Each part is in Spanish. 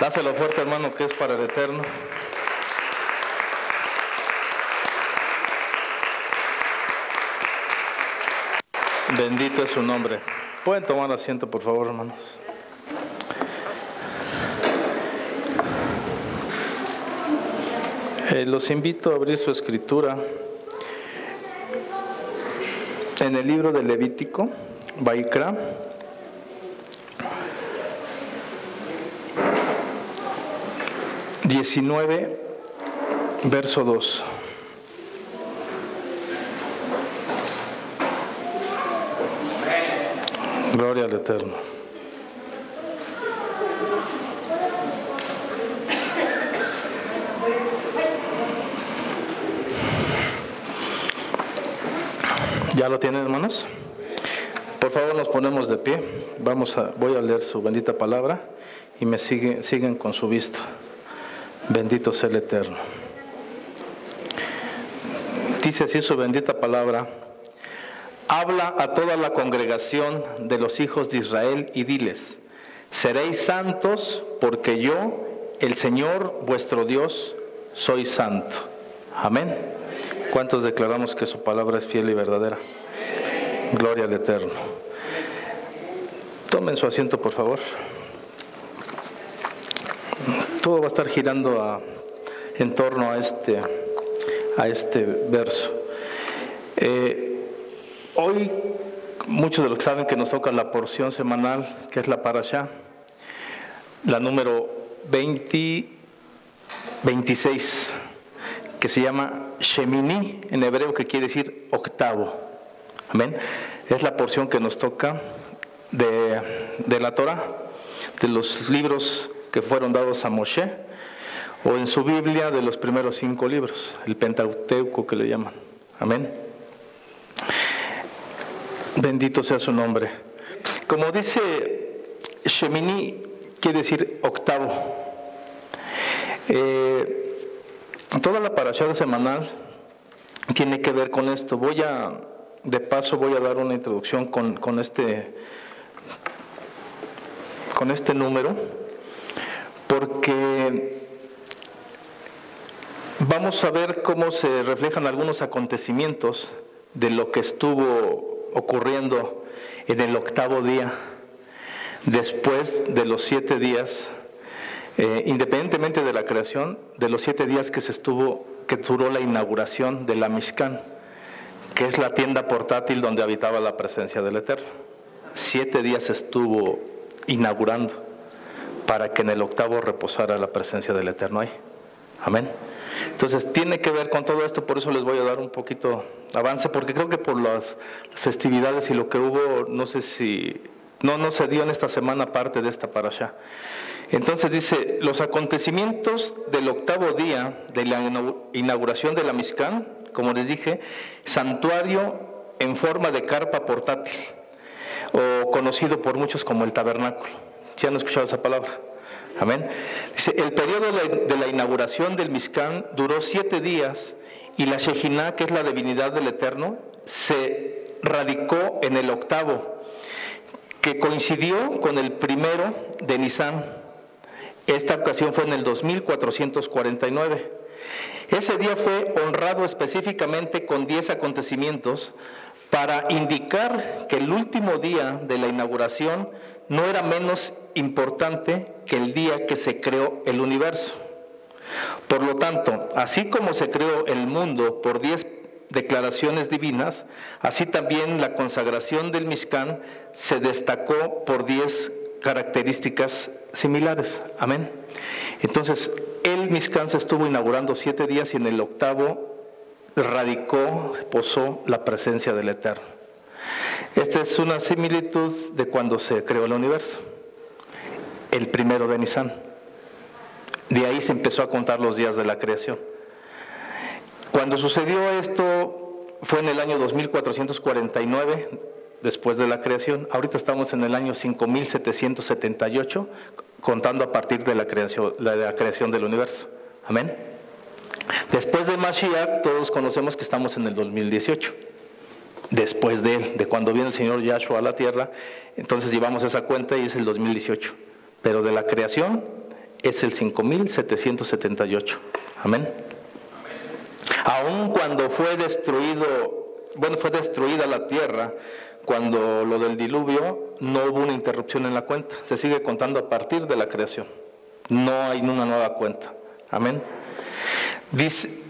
Dáselo fuerte, hermano, que es para el eterno. Bendito es su nombre. Pueden tomar asiento, por favor, hermanos. Los invito a abrir su escritura en el libro de Levítico, Vaikra, verso 2. Gloria al Eterno. ¿Ya lo tienen, hermanos? Por favor, nos ponemos de pie. Voy a leer su bendita palabra y me siguen con su vista. Bendito sea el Eterno. Dice así su bendita palabra: habla a toda la congregación de los hijos de Israel y diles: seréis santos, porque yo, el Señor vuestro Dios, soy santo. Amén. ¿Cuántos declaramos que su palabra es fiel y verdadera? Gloria al Eterno. Tomen su asiento, por favor. Todo va a estar girando en torno a este verso. Hoy, muchos de los que saben que nos toca la porción semanal, que es la Parashá, la número 26, que se llama Shemini, en hebreo, que quiere decir octavo. Amén. Es la porción que nos toca de la Torah, de los libros que fueron dados a Moshe, o en su Biblia de los primeros 5 libros, el Pentateuco que le llaman. Amén. Bendito sea su nombre. Como dice, Shemini quiere decir octavo. Toda la parashá semanal tiene que ver con esto. De paso voy a dar una introducción con este número, porque vamos a ver cómo se reflejan algunos acontecimientos de lo que estuvo ocurriendo en el octavo día, después de los 7 días, independientemente de la creación, de los 7 días que duró la inauguración de la Mishkan, que es la tienda portátil donde habitaba la presencia del Eterno. 7 días estuvo inaugurando para que en el octavo reposara la presencia del Eterno ahí. Amén. Entonces tiene que ver con todo esto, por eso les voy a dar un poquito avance, porque creo que por las festividades y lo que hubo, no sé si no se dio en esta semana parte de esta parashá. Entonces dice: los acontecimientos del octavo día de la inauguración de la Mishkan, como les dije, santuario en forma de carpa portátil, o conocido por muchos como el tabernáculo. ¿Sí han escuchado esa palabra? Amén. Dice: el periodo de la inauguración del Mishkan duró 7 días, y la Shejinah, que es la divinidad del Eterno, se radicó en el octavo, que coincidió con el 1 de Nisan. Esta ocasión fue en el 2449. Ese día fue honrado específicamente con 10 acontecimientos para indicar que el último día de la inauguración no era menos importante que el día que se creó el universo. Por lo tanto, así como se creó el mundo por 10 declaraciones divinas, así también la consagración del Mishkan se destacó por 10 características similares. Amén. Entonces, el Mishkan se estuvo inaugurando 7 días, y en el octavo posó la presencia del Eterno. Esta es una similitud de cuando se creó el universo, el 1 de Nisan. De ahí se empezó a contar los días de la creación. Cuando sucedió esto fue en el año 2449, después de la creación. Ahorita estamos en el año 5778, contando a partir de la creación del universo. Amén. Después de Mashiach, todos conocemos que estamos en el 2018. Después de él, de cuando viene el Señor Yahshua a la tierra, entonces llevamos esa cuenta y es el 2018. Pero de la creación es el 5778. Amén. Aun cuando fue destruida la tierra, cuando lo del diluvio, no hubo una interrupción en la cuenta. Se sigue contando a partir de la creación. No hay una nueva cuenta. Amén. Dice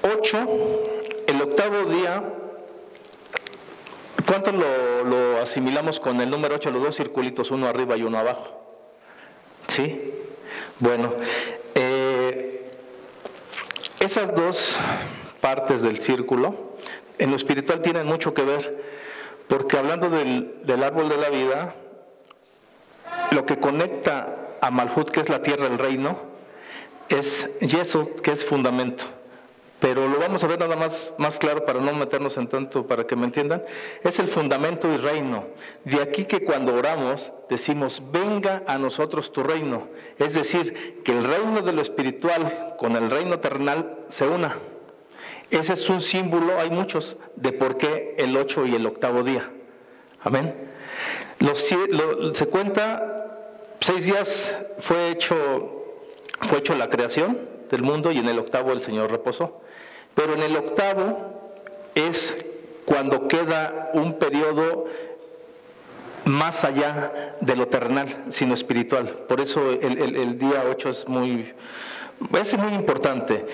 8, el octavo día. ¿Cuánto lo asimilamos con el número 8? Los dos circulitos, uno arriba y uno abajo. ¿Sí? Bueno, esas dos partes del círculo, en lo espiritual tienen mucho que ver, porque hablando del árbol de la vida, lo que conecta a Malhut, que es la tierra, el reino, es Yesod, que es fundamento. Pero lo vamos a ver nada más claro para no meternos en tanto, para que me entiendan. Es el fundamento y reino. De aquí que cuando oramos decimos, venga a nosotros tu reino. Es decir, que el reino de lo espiritual con el reino terrenal se una. Ese es un símbolo, hay muchos, de por qué el 8 y el octavo día. Amén. Se cuenta, 6 días fue hecho la creación del mundo y en el octavo el Señor reposó. Pero en el octavo es cuando queda un periodo más allá de lo terrenal, sino espiritual. Por eso el día 8 es muy importante.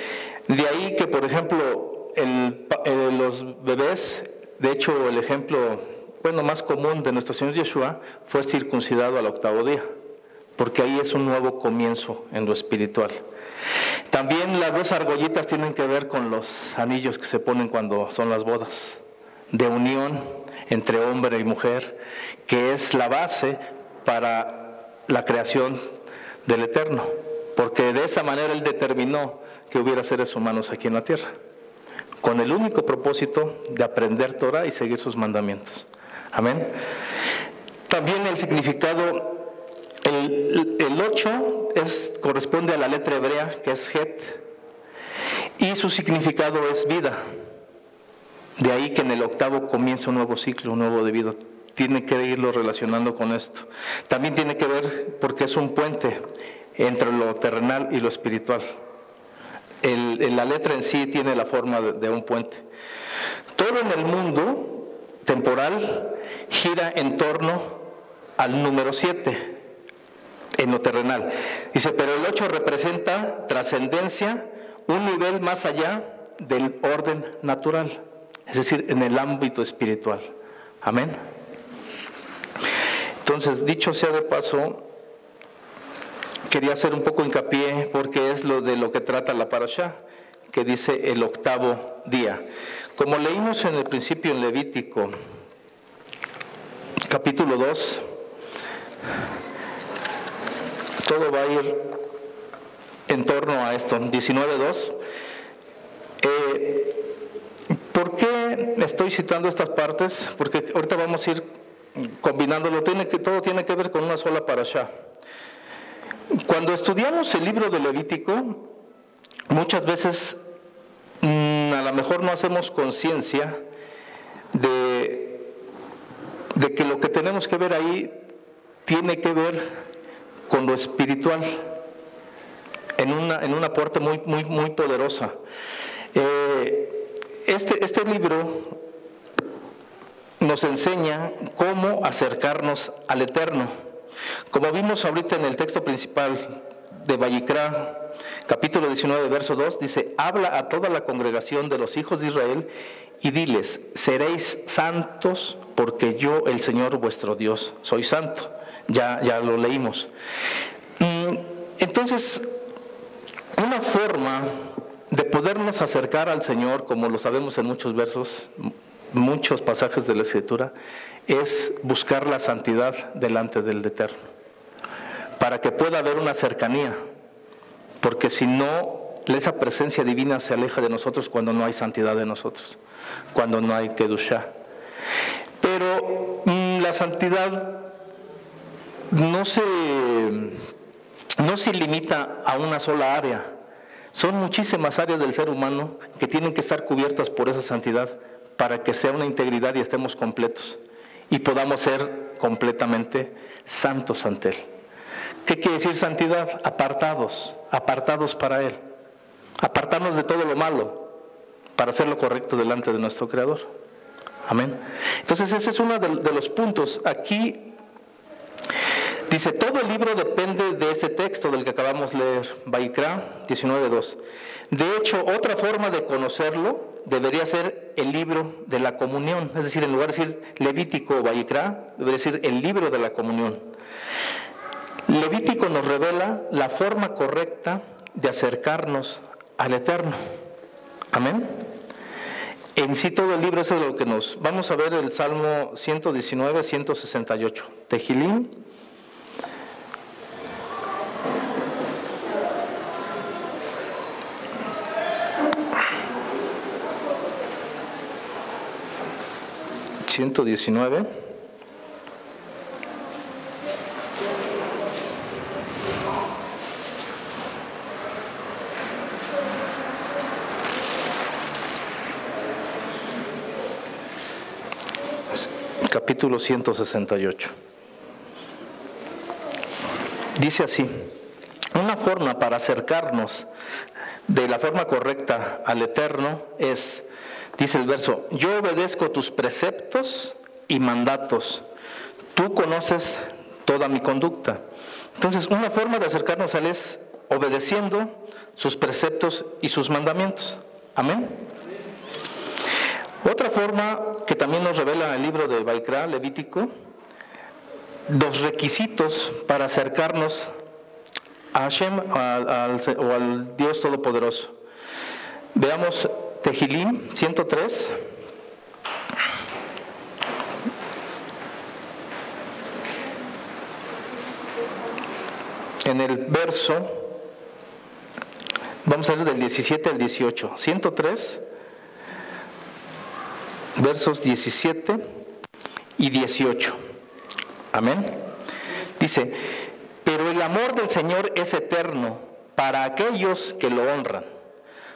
De ahí que, por ejemplo, los bebés, de hecho el ejemplo más común de nuestro Señor Yeshua fue circuncidado al octavo día, porque ahí es un nuevo comienzo en lo espiritual. También las dos argollitas tienen que ver con los anillos que se ponen cuando son las bodas, de unión entre hombre y mujer, que es la base para la creación del Eterno, porque de esa manera Él determinó que hubiera seres humanos aquí en la tierra, con el único propósito de aprender Torah y seguir sus mandamientos. Amén. También el significado, el 8 corresponde a la letra hebrea, que es Het, y su significado es vida. De ahí que en el octavo comienza un nuevo ciclo, un nuevo de vida. Tiene que irlo relacionando con esto. También tiene que ver porque es un puente entre lo terrenal y lo espiritual. La letra en sí tiene la forma de un puente. Todo en el mundo temporal gira en torno al número 7, en lo terrenal. Dice, pero el 8 representa trascendencia, un nivel más allá del orden natural, es decir, en el ámbito espiritual. Amén. Entonces, dicho sea de paso, quería hacer un poco hincapié porque es de lo que trata la parashá, que dice el octavo día. Como leímos en el principio en Levítico, capítulo 2, todo va a ir en torno a esto, 19.2. ¿Por qué estoy citando estas partes? Porque ahorita vamos a ir combinándolo, todo tiene que ver con una sola parashá. Cuando estudiamos el libro de Levítico, muchas veces a lo mejor no hacemos conciencia de que lo que tenemos que ver ahí tiene que ver con lo espiritual, en una puerta muy poderosa. Este libro nos enseña cómo acercarnos al Eterno. Como vimos ahorita en el texto principal de Vayikra, capítulo 19, verso 2, dice, habla a toda la congregación de los hijos de Israel y diles, seréis santos porque yo, el Señor vuestro Dios, soy santo. Ya lo leímos. Entonces, una forma de podernos acercar al Señor, como lo sabemos en muchos versos, muchos pasajes de la Escritura, es buscar la santidad delante del Eterno, para que pueda haber una cercanía, porque si no, esa presencia divina se aleja de nosotros cuando no hay santidad de nosotros, cuando no hay Kedushá. Pero la santidad no se limita a una sola área. Son muchísimas áreas del ser humano que tienen que estar cubiertas por esa santidad para que sea una integridad y estemos completos y podamos ser completamente santos ante Él. ¿Qué quiere decir santidad? Apartados para Él. Apartarnos de todo lo malo para hacer lo correcto delante de nuestro Creador. Amén. Entonces ese es uno de los puntos. Aquí dice, todo el libro depende de este texto del que acabamos de leer, Vayikra 19:2. De hecho, otra forma de conocerlo debería ser el libro de la comunión. Es decir, en lugar de decir Levítico o Vayikra, debería decir el libro de la comunión. Levítico nos revela la forma correcta de acercarnos al Eterno. Amén. En sí todo el libro es lo que nos... Vamos a ver el Salmo 119, 168. Tehilim. (119) capítulo 168. Dice así: una forma para acercarnos de la forma correcta al Eterno es, dice el verso, yo obedezco tus preceptos y mandatos, tú conoces toda mi conducta. Entonces, una forma de acercarnos a Él es obedeciendo sus preceptos y sus mandamientos. Amén. Otra forma que también nos revela el libro de Vayikra, Levítico, los requisitos para acercarnos a Hashem, o al Dios Todopoderoso. Veamos Tehilim 103. En el verso, vamos a ver del 17 al 18. 103, versos 17 y 18. Amén. Dice, pero el amor del Señor es eterno para aquellos que lo honran.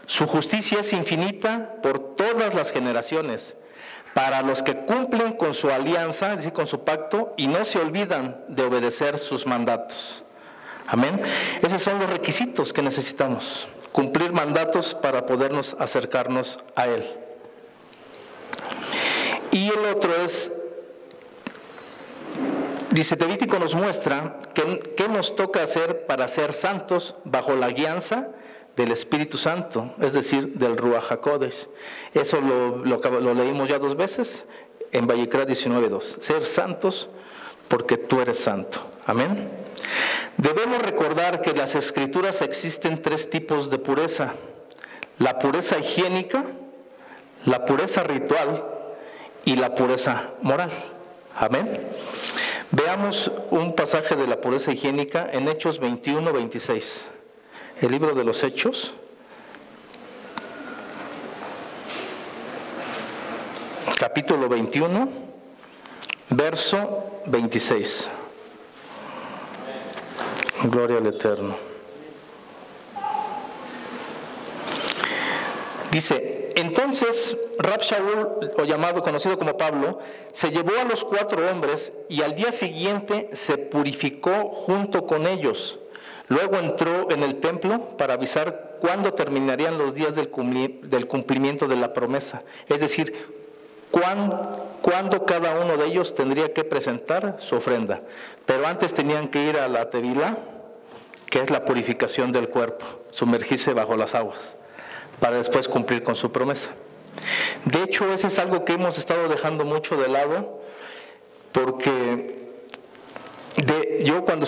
Su justicia es infinita por todas las generaciones, para los que cumplen con su alianza, es decir, con su pacto, y no se olvidan de obedecer sus mandatos. Amén. Esos son los requisitos que necesitamos, cumplir mandatos para podernos acercarnos a Él. Y el otro es, dice, Levítico nos muestra qué nos toca hacer para ser santos bajo la guianza del Espíritu Santo, es decir, del Ruach HaKodesh. Eso lo leímos ya 2 veces en Vayikra 19:2. Ser santos porque tú eres santo. Amén. Debemos recordar que en las Escrituras existen 3 tipos de pureza: la pureza higiénica, la pureza ritual y la pureza moral. Amén. Veamos un pasaje de la pureza higiénica en Hechos 21:26. El libro de los Hechos, capítulo 21, verso 26. Gloria al Eterno. Dice, entonces Rab Shaul, o conocido como Pablo, se llevó a los 4 hombres y al día siguiente se purificó junto con ellos. Luego entró en el templo para avisar cuándo terminarían los días del cumplimiento de la promesa. Es decir, cuándo cada uno de ellos tendría que presentar su ofrenda. Pero antes tenían que ir a la tevilá, que es la purificación del cuerpo, sumergirse bajo las aguas, para después cumplir con su promesa. De hecho, eso es algo que hemos estado dejando mucho de lado, porque yo cuando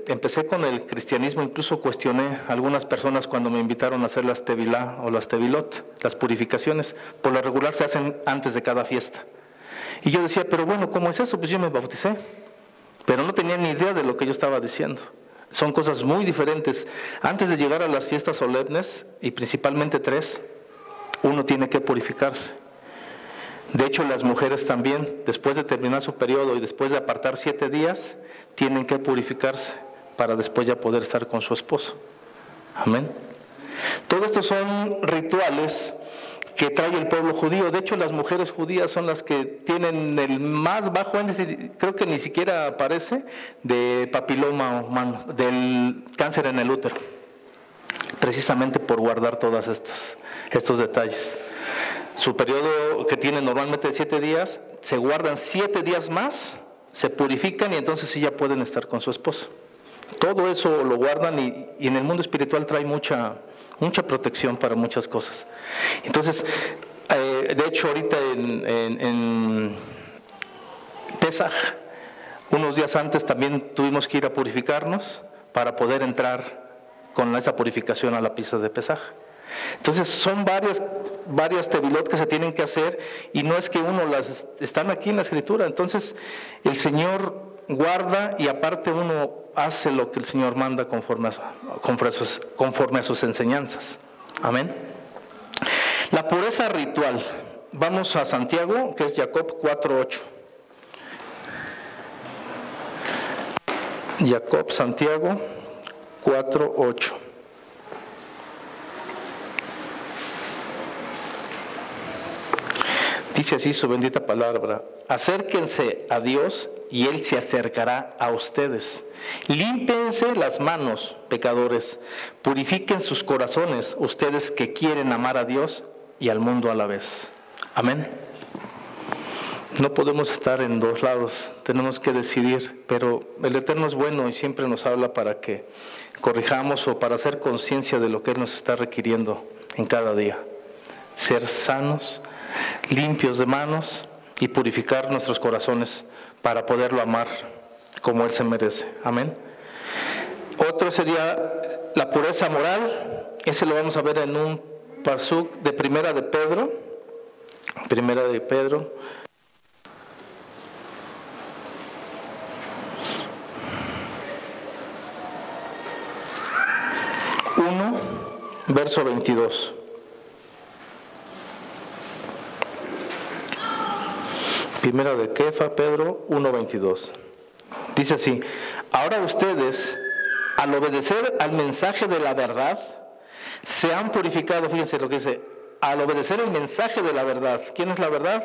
empecé con el cristianismo, incluso cuestioné a algunas personas cuando me invitaron a hacer las tevilá o las tevilot, las purificaciones. Por lo regular se hacen antes de cada fiesta. Y yo decía, pero bueno, ¿cómo es eso? Pues yo me bauticé, pero no tenía ni idea de lo que yo estaba diciendo. Son cosas muy diferentes. Antes de llegar a las fiestas solemnes, y principalmente 3, uno tiene que purificarse. De hecho, las mujeres también, después de terminar su periodo y después de apartar 7 días, tienen que purificarse para después ya poder estar con su esposo. Amén. Todo esto son rituales que trae el pueblo judío. De hecho, las mujeres judías son las que tienen el más bajo índice, creo que ni siquiera aparece, de papiloma humano, del cáncer en el útero, precisamente por guardar todos estos detalles. Su periodo, que tiene normalmente 7 días, se guardan 7 días más, se purifican y entonces sí ya pueden estar con su esposo. Todo eso lo guardan y en el mundo espiritual trae mucha protección para muchas cosas. Entonces, de hecho ahorita en Pesaj, unos días antes también tuvimos que ir a purificarnos para poder entrar con esa purificación a la pista de Pesaj. Entonces son varias tevilot que se tienen que hacer y no es que uno las están aquí en la Escritura. Entonces el Señor guarda y aparte uno hace lo que el Señor manda conforme a sus enseñanzas. Amén. La pureza ritual. Vamos a Santiago, que es Jacob 4:8. Jacob, Santiago 4:8. Dice así su bendita palabra: acérquense a Dios y Él se acercará a ustedes. Límpiense las manos, pecadores, purifiquen sus corazones, ustedes que quieren amar a Dios y al mundo a la vez. Amén. No podemos estar en dos lados, tenemos que decidir, pero el Eterno es bueno y siempre nos habla para que corrijamos o para hacer conciencia de lo que Él nos está requiriendo en cada día. Ser sanos, limpios de manos y purificar nuestros corazones para poderlo amar como Él se merece. Amén. Otro sería la pureza moral. Ese lo vamos a ver en un pasuk de Primera de Pedro. Primera de Pedro. Verso 22. Primera de Kefa, Pedro 1:22. Dice así: ahora ustedes, al obedecer al mensaje de la verdad, se han purificado. Fíjense lo que dice: al obedecer el mensaje de la verdad. ¿Quién es la verdad?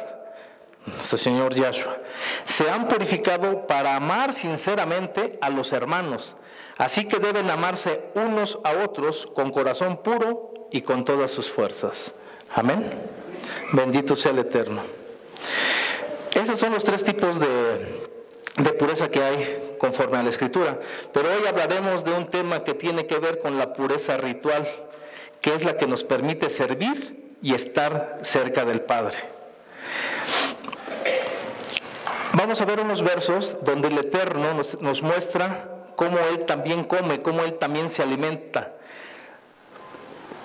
Nuestro Señor Yahshua. Se han purificado para amar sinceramente a los hermanos. Así que deben amarse unos a otros con corazón puro y con todas sus fuerzas. Amén. Bendito sea el Eterno. Esos son los 3 tipos de pureza que hay conforme a la Escritura. Pero hoy hablaremos de un tema que tiene que ver con la pureza ritual, que es la que nos permite servir y estar cerca del Padre. Vamos a ver unos versos donde el Eterno nos muestra cómo Él también come, cómo Él también se alimenta.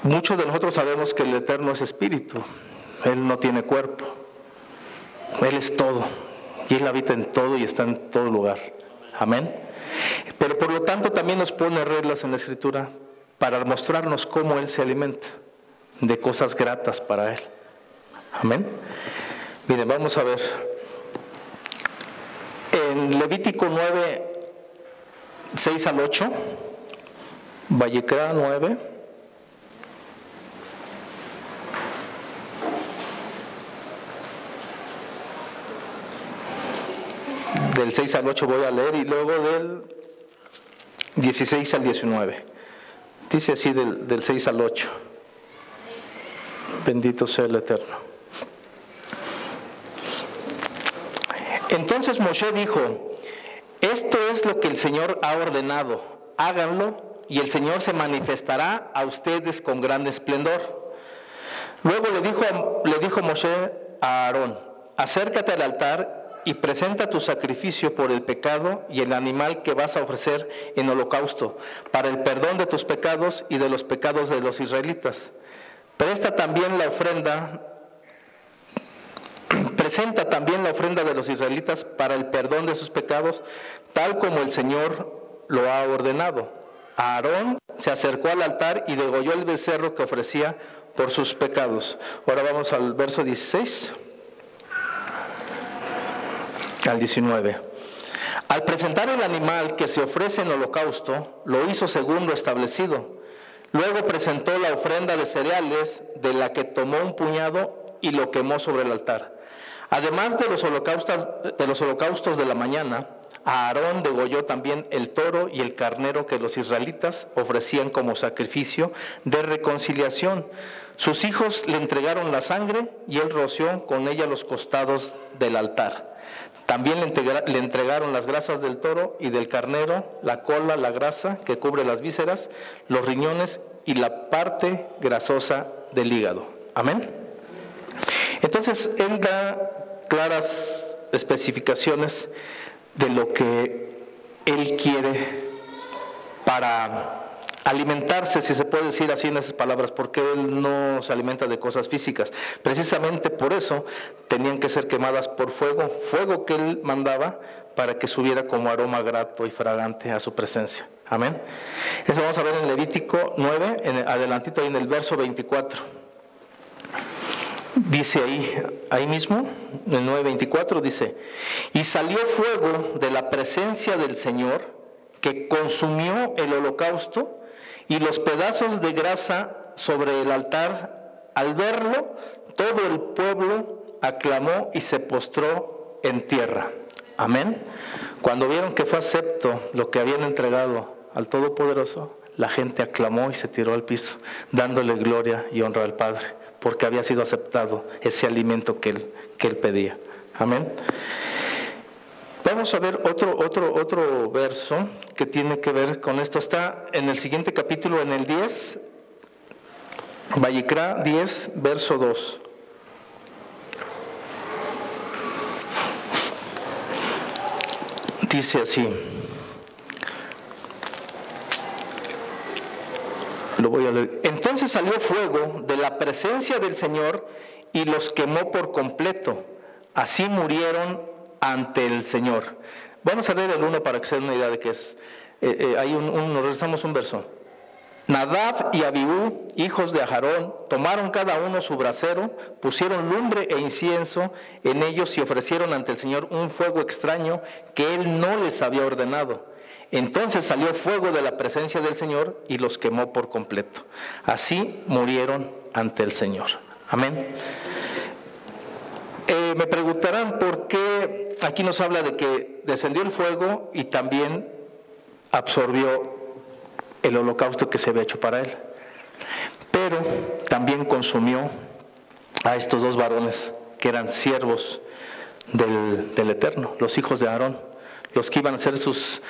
Muchos de nosotros sabemos que el Eterno es espíritu, Él no tiene cuerpo, Él es todo, y Él habita en todo y está en todo lugar. Amén. Pero por lo tanto también nos pone reglas en la Escritura para mostrarnos cómo Él se alimenta de cosas gratas para Él. Amén. Miren, vamos a ver. En Levítico 9, 6 al 8, Vallecra 9, del 6 al 8 voy a leer y luego del 16 al 19. Dice así del 6 al 8. Bendito sea el Eterno. Entonces Moshe dijo: esto es lo que el Señor ha ordenado, háganlo y el Señor se manifestará a ustedes con gran esplendor. Luego le dijo Moshe a Aarón: acércate al altar y presenta tu sacrificio por el pecado y el animal que vas a ofrecer en holocausto, para el perdón de tus pecados y de los pecados de los israelitas. Presenta también la ofrenda de los israelitas para el perdón de sus pecados, tal como el Señor lo ha ordenado. Aarón se acercó al altar y degolló el becerro que ofrecía por sus pecados. Ahora vamos al verso 16 al 19. Al presentar el animal que se ofrece en holocausto, lo hizo según lo establecido. Luego presentó la ofrenda de cereales, de la que tomó un puñado y lo quemó sobre el altar. Además de los holocaustos de la mañana, Aarón degolló también el toro y el carnero que los israelitas ofrecían como sacrificio de reconciliación. Sus hijos le entregaron la sangre y él roció con ella los costados del altar. También le entregaron las grasas del toro y del carnero, la cola, la grasa que cubre las vísceras, los riñones y la parte grasosa del hígado. Amén. Entonces, él da claras especificaciones de lo que él quiere para alimentarse, si se puede decir así en esas palabras, porque él no se alimenta de cosas físicas. Precisamente por eso tenían que ser quemadas por fuego, fuego que él mandaba para que subiera como aroma grato y fragante a su presencia. Amén. Eso vamos a ver en Levítico 9, adelantito ahí en el verso 24. Dice ahí mismo, en el 9:24 dice: y salió fuego de la presencia del Señor que consumió el holocausto y los pedazos de grasa sobre el altar. Al verlo, todo el pueblo aclamó y se postró en tierra. Amén. Cuando vieron que fue acepto lo que habían entregado al Todopoderoso, la gente aclamó y se tiró al piso, dándole gloria y honra al Padre, porque había sido aceptado ese alimento que él pedía. Amén. Vamos a ver otro verso que tiene que ver con esto. Está en el siguiente capítulo, en el 10, Vayikra 10, verso 2. Dice así. Lo voy a leer. Entonces salió fuego de la presencia del Señor y los quemó por completo. Así murieron ante el Señor. Vamos a leer el 1 para que se den una idea de qué es. Nos regresamos un verso. Nadab y Abiú, hijos de Aarón, tomaron cada uno su brasero, pusieron lumbre e incienso en ellos y ofrecieron ante el Señor un fuego extraño que él no les había ordenado. Entonces salió fuego de la presencia del Señor y los quemó por completo. Así murieron ante el Señor. Amén. Me preguntarán por qué aquí nos habla de que descendió el fuego y también absorbió el holocausto que se había hecho para él. Pero también consumió a estos dos varones que eran siervos del Eterno, los hijos de Aarón, los que iban a ser sus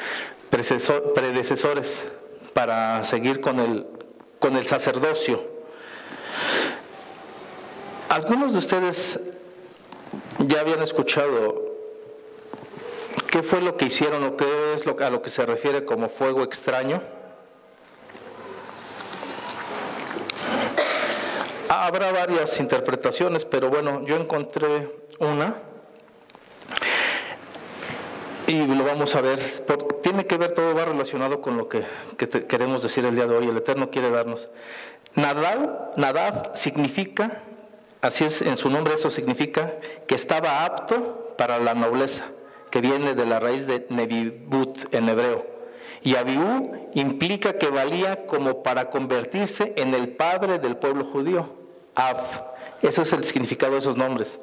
predecesores para seguir con el sacerdocio. Algunos de ustedes ya habían escuchado qué fue lo que hicieron o qué es a lo que se refiere como fuego extraño. Habrá varias interpretaciones, pero bueno, yo encontré una y lo vamos a ver. Tiene que ver, todo va relacionado con lo que queremos decir el día de hoy. El Eterno quiere darnos. Nadab significa, así es en su nombre, eso significa que estaba apto para la nobleza, que viene de la raíz de Nebibut en hebreo. Y Abiú implica que valía como para convertirse en el padre del pueblo judío. Av, ese es el significado de esos nombres.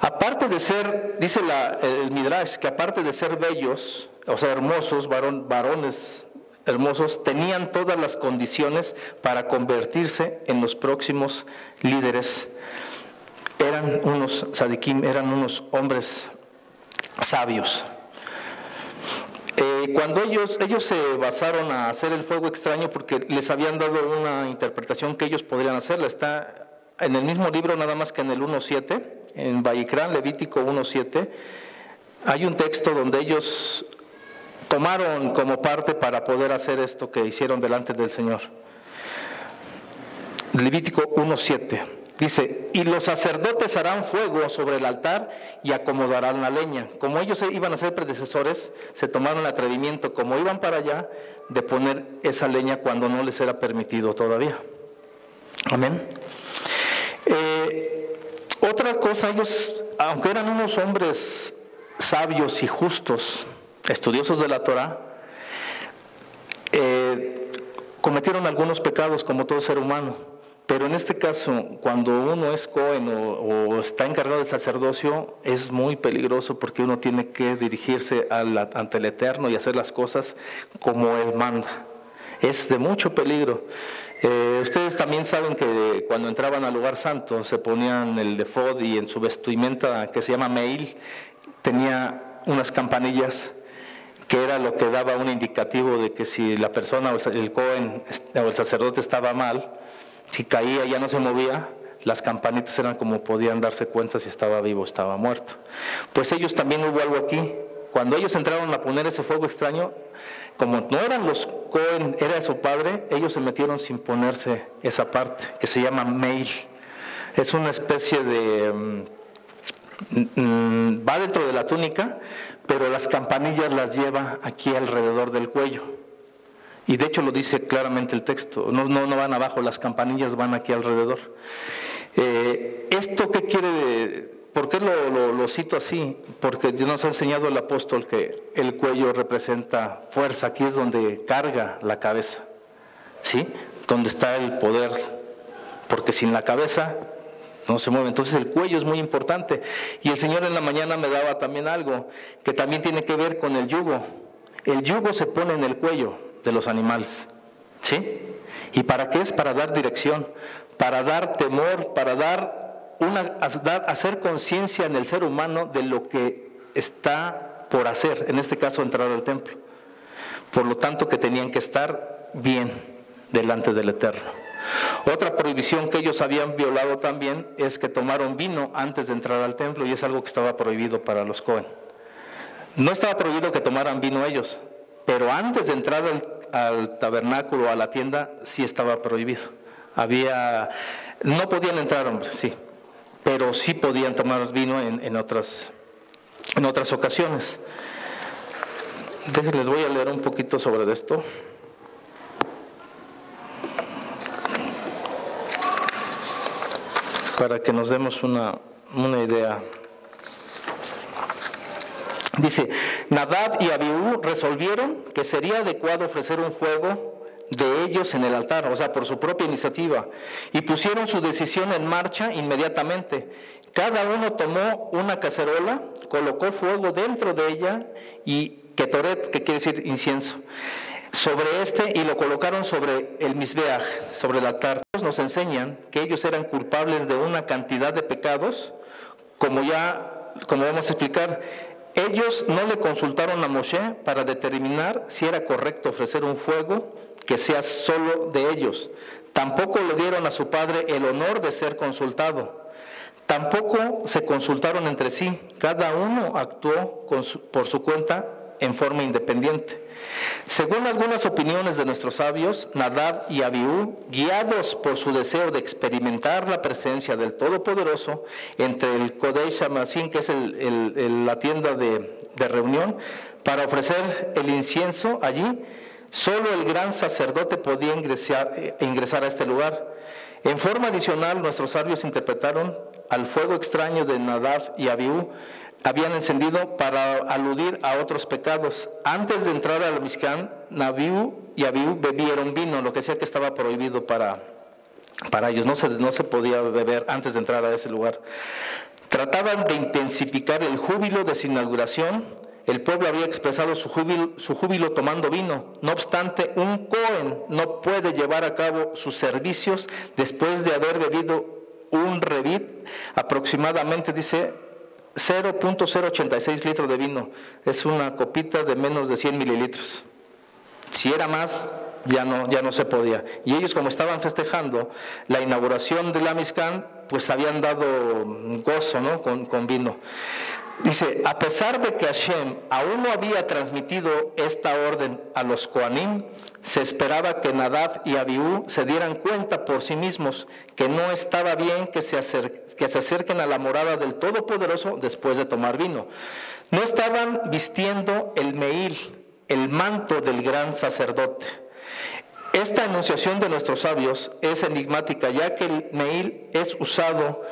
Aparte de ser, dice el Midrash, que aparte de ser bellos, o sea, hermosos, varones hermosos, tenían todas las condiciones para convertirse en los próximos líderes. Eran unos tzadikim, eran unos hombres sabios. Cuando ellos se basaron a hacer el fuego extraño porque les habían dado una interpretación que ellos podrían hacerla, está en el mismo libro, nada más que en el 1.7, en Vayikra, Levítico 1.7, hay un texto donde ellos tomaron como parte para poder hacer esto que hicieron delante del Señor. Levítico 1.7. Dice, y los sacerdotes harán fuego sobre el altar y acomodarán la leña. Como ellos iban a ser predecesores, se tomaron el atrevimiento, como iban para allá, de poner esa leña cuando no les era permitido todavía. Amén. Otra cosa, ellos, aunque eran unos hombres sabios y justos, estudiosos de la Torah, cometieron algunos pecados como todo ser humano, pero en este caso, cuando uno es Cohen o está encargado del sacerdocio, es muy peligroso porque uno tiene que dirigirse ante el Eterno y hacer las cosas como Él manda. Es de mucho peligro. Ustedes también saben que cuando entraban al lugar santo se ponían el efod, y en su vestimenta, que se llama meil, tenía unas campanillas que era lo que daba un indicativo de que si la persona o el Cohen o el sacerdote estaba mal, si caía y ya no se movía, las campanitas eran como podían darse cuenta si estaba vivo o estaba muerto. Pues ellos también hubo algo aquí. Cuando ellos entraron a poner ese fuego extraño, como no eran los Cohen, era su padre, ellos se metieron sin ponerse esa parte, que se llama meil. Es una especie de... va dentro de la túnica, pero las campanillas las lleva aquí alrededor del cuello. Y de hecho lo dice claramente el texto, no van abajo, las campanillas van aquí alrededor. ¿Esto qué quiere? ¿Por qué lo cito así? Porque nos ha enseñado el apóstol que el cuello representa fuerza, aquí es donde carga la cabeza, ¿sí? Donde está el poder, porque sin la cabeza no se mueve. Entonces el cuello es muy importante. Y el Señor en la mañana me daba también algo que también tiene que ver con el yugo. El yugo se pone en el cuello de los animales, ¿sí? ¿Y para qué es? Para dar dirección, para dar temor, para hacer conciencia en el ser humano de lo que está por hacer, en este caso entrar al templo. Por lo tanto, que tenían que estar bien delante del Eterno. Otra prohibición que ellos habían violado también es que tomaron vino antes de entrar al templo, y es algo que estaba prohibido para los Cohen. No estaba prohibido que tomaran vino ellos, pero antes de entrar al tabernáculo, a la tienda, sí estaba prohibido. No podían entrar hombres, sí, pero sí podían tomar vino en otras ocasiones. Les voy a leer un poquito sobre esto. Para que nos demos una idea. Dice, Nadab y Abiú resolvieron que sería adecuado ofrecer un fuego de ellos en el altar, o sea, por su propia iniciativa, y pusieron su decisión en marcha inmediatamente. Cada uno tomó una cacerola, colocó fuego dentro de ella y ketoret, que quiere decir incienso, sobre y lo colocaron sobre el misbeaj, sobre el altar. Nos enseñan que ellos eran culpables de una cantidad de pecados, como vamos a explicar. Ellos no le consultaron a Moshe para determinar si era correcto ofrecer un fuego que sea solo de ellos. Tampoco le dieron a su padre el honor de ser consultado. Tampoco se consultaron entre sí. Cada uno actuó por su cuenta en forma independiente. Según algunas opiniones de nuestros sabios, Nadab y Abiú, guiados por su deseo de experimentar la presencia del Todopoderoso entre el Kodesh Hamazim, que es la tienda de reunión, para ofrecer el incienso allí, solo el gran sacerdote podía ingresar a este lugar. En forma adicional, nuestros sabios interpretaron al fuego extraño de Nadab y Abiú habían encendido para aludir a otros pecados. Antes de entrar al Mishkan, Nadab y Abiú bebieron vino, lo que decía que estaba prohibido para ellos. No se podía beber antes de entrar a ese lugar. Trataban de intensificar el júbilo de su inauguración. El pueblo había expresado su júbilo tomando vino. No obstante, un Cohen no puede llevar a cabo sus servicios después de haber bebido un revit, aproximadamente, dice, 0.086 litros de vino. Es una copita de menos de 100 mililitros. Si era más, ya no se podía. Y ellos, como estaban festejando la inauguración de la Mishkan, pues habían dado gozo, ¿no? con vino. Dice, a pesar de que Hashem aún no había transmitido esta orden a los Kohanim, se esperaba que Nadab y Abiú se dieran cuenta por sí mismos que no estaba bien que se acerquen a la morada del Todopoderoso después de tomar vino. No estaban vistiendo el meil, el manto del gran sacerdote. Esta enunciación de nuestros sabios es enigmática, ya que el meil es usado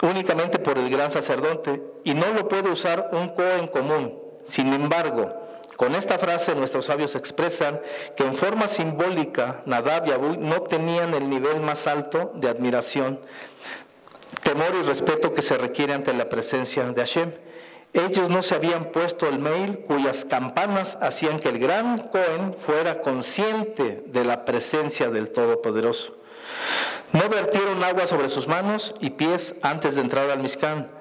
únicamente por el gran sacerdote y no lo puede usar un Cohen común. Sin embargo, Con esta frase nuestros sabios expresan que en forma simbólica Nadab y Abiú no tenían el nivel más alto de admiración, temor y respeto que se requiere ante la presencia de Hashem. Ellos no se habían puesto el mail cuyas campanas hacían que el gran Cohen fuera consciente de la presencia del Todopoderoso. No vertieron agua sobre sus manos y pies antes de entrar al Mishkan.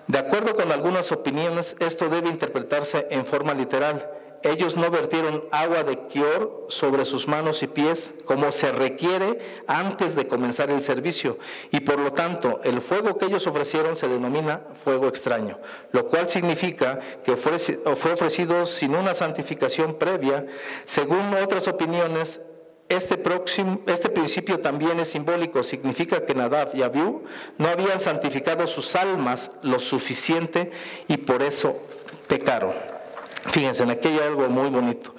De acuerdo con algunas opiniones, esto debe interpretarse en forma literal. Ellos no vertieron agua de Kior sobre sus manos y pies como se requiere antes de comenzar el servicio, y por lo tanto el fuego que ellos ofrecieron se denomina fuego extraño, lo cual significa que fue ofrecido sin una santificación previa. Según otras opiniones, este principio también es simbólico, significa que Nadab y Abiú no habían santificado sus almas lo suficiente y por eso pecaron. Fíjense, aquí hay algo muy bonito.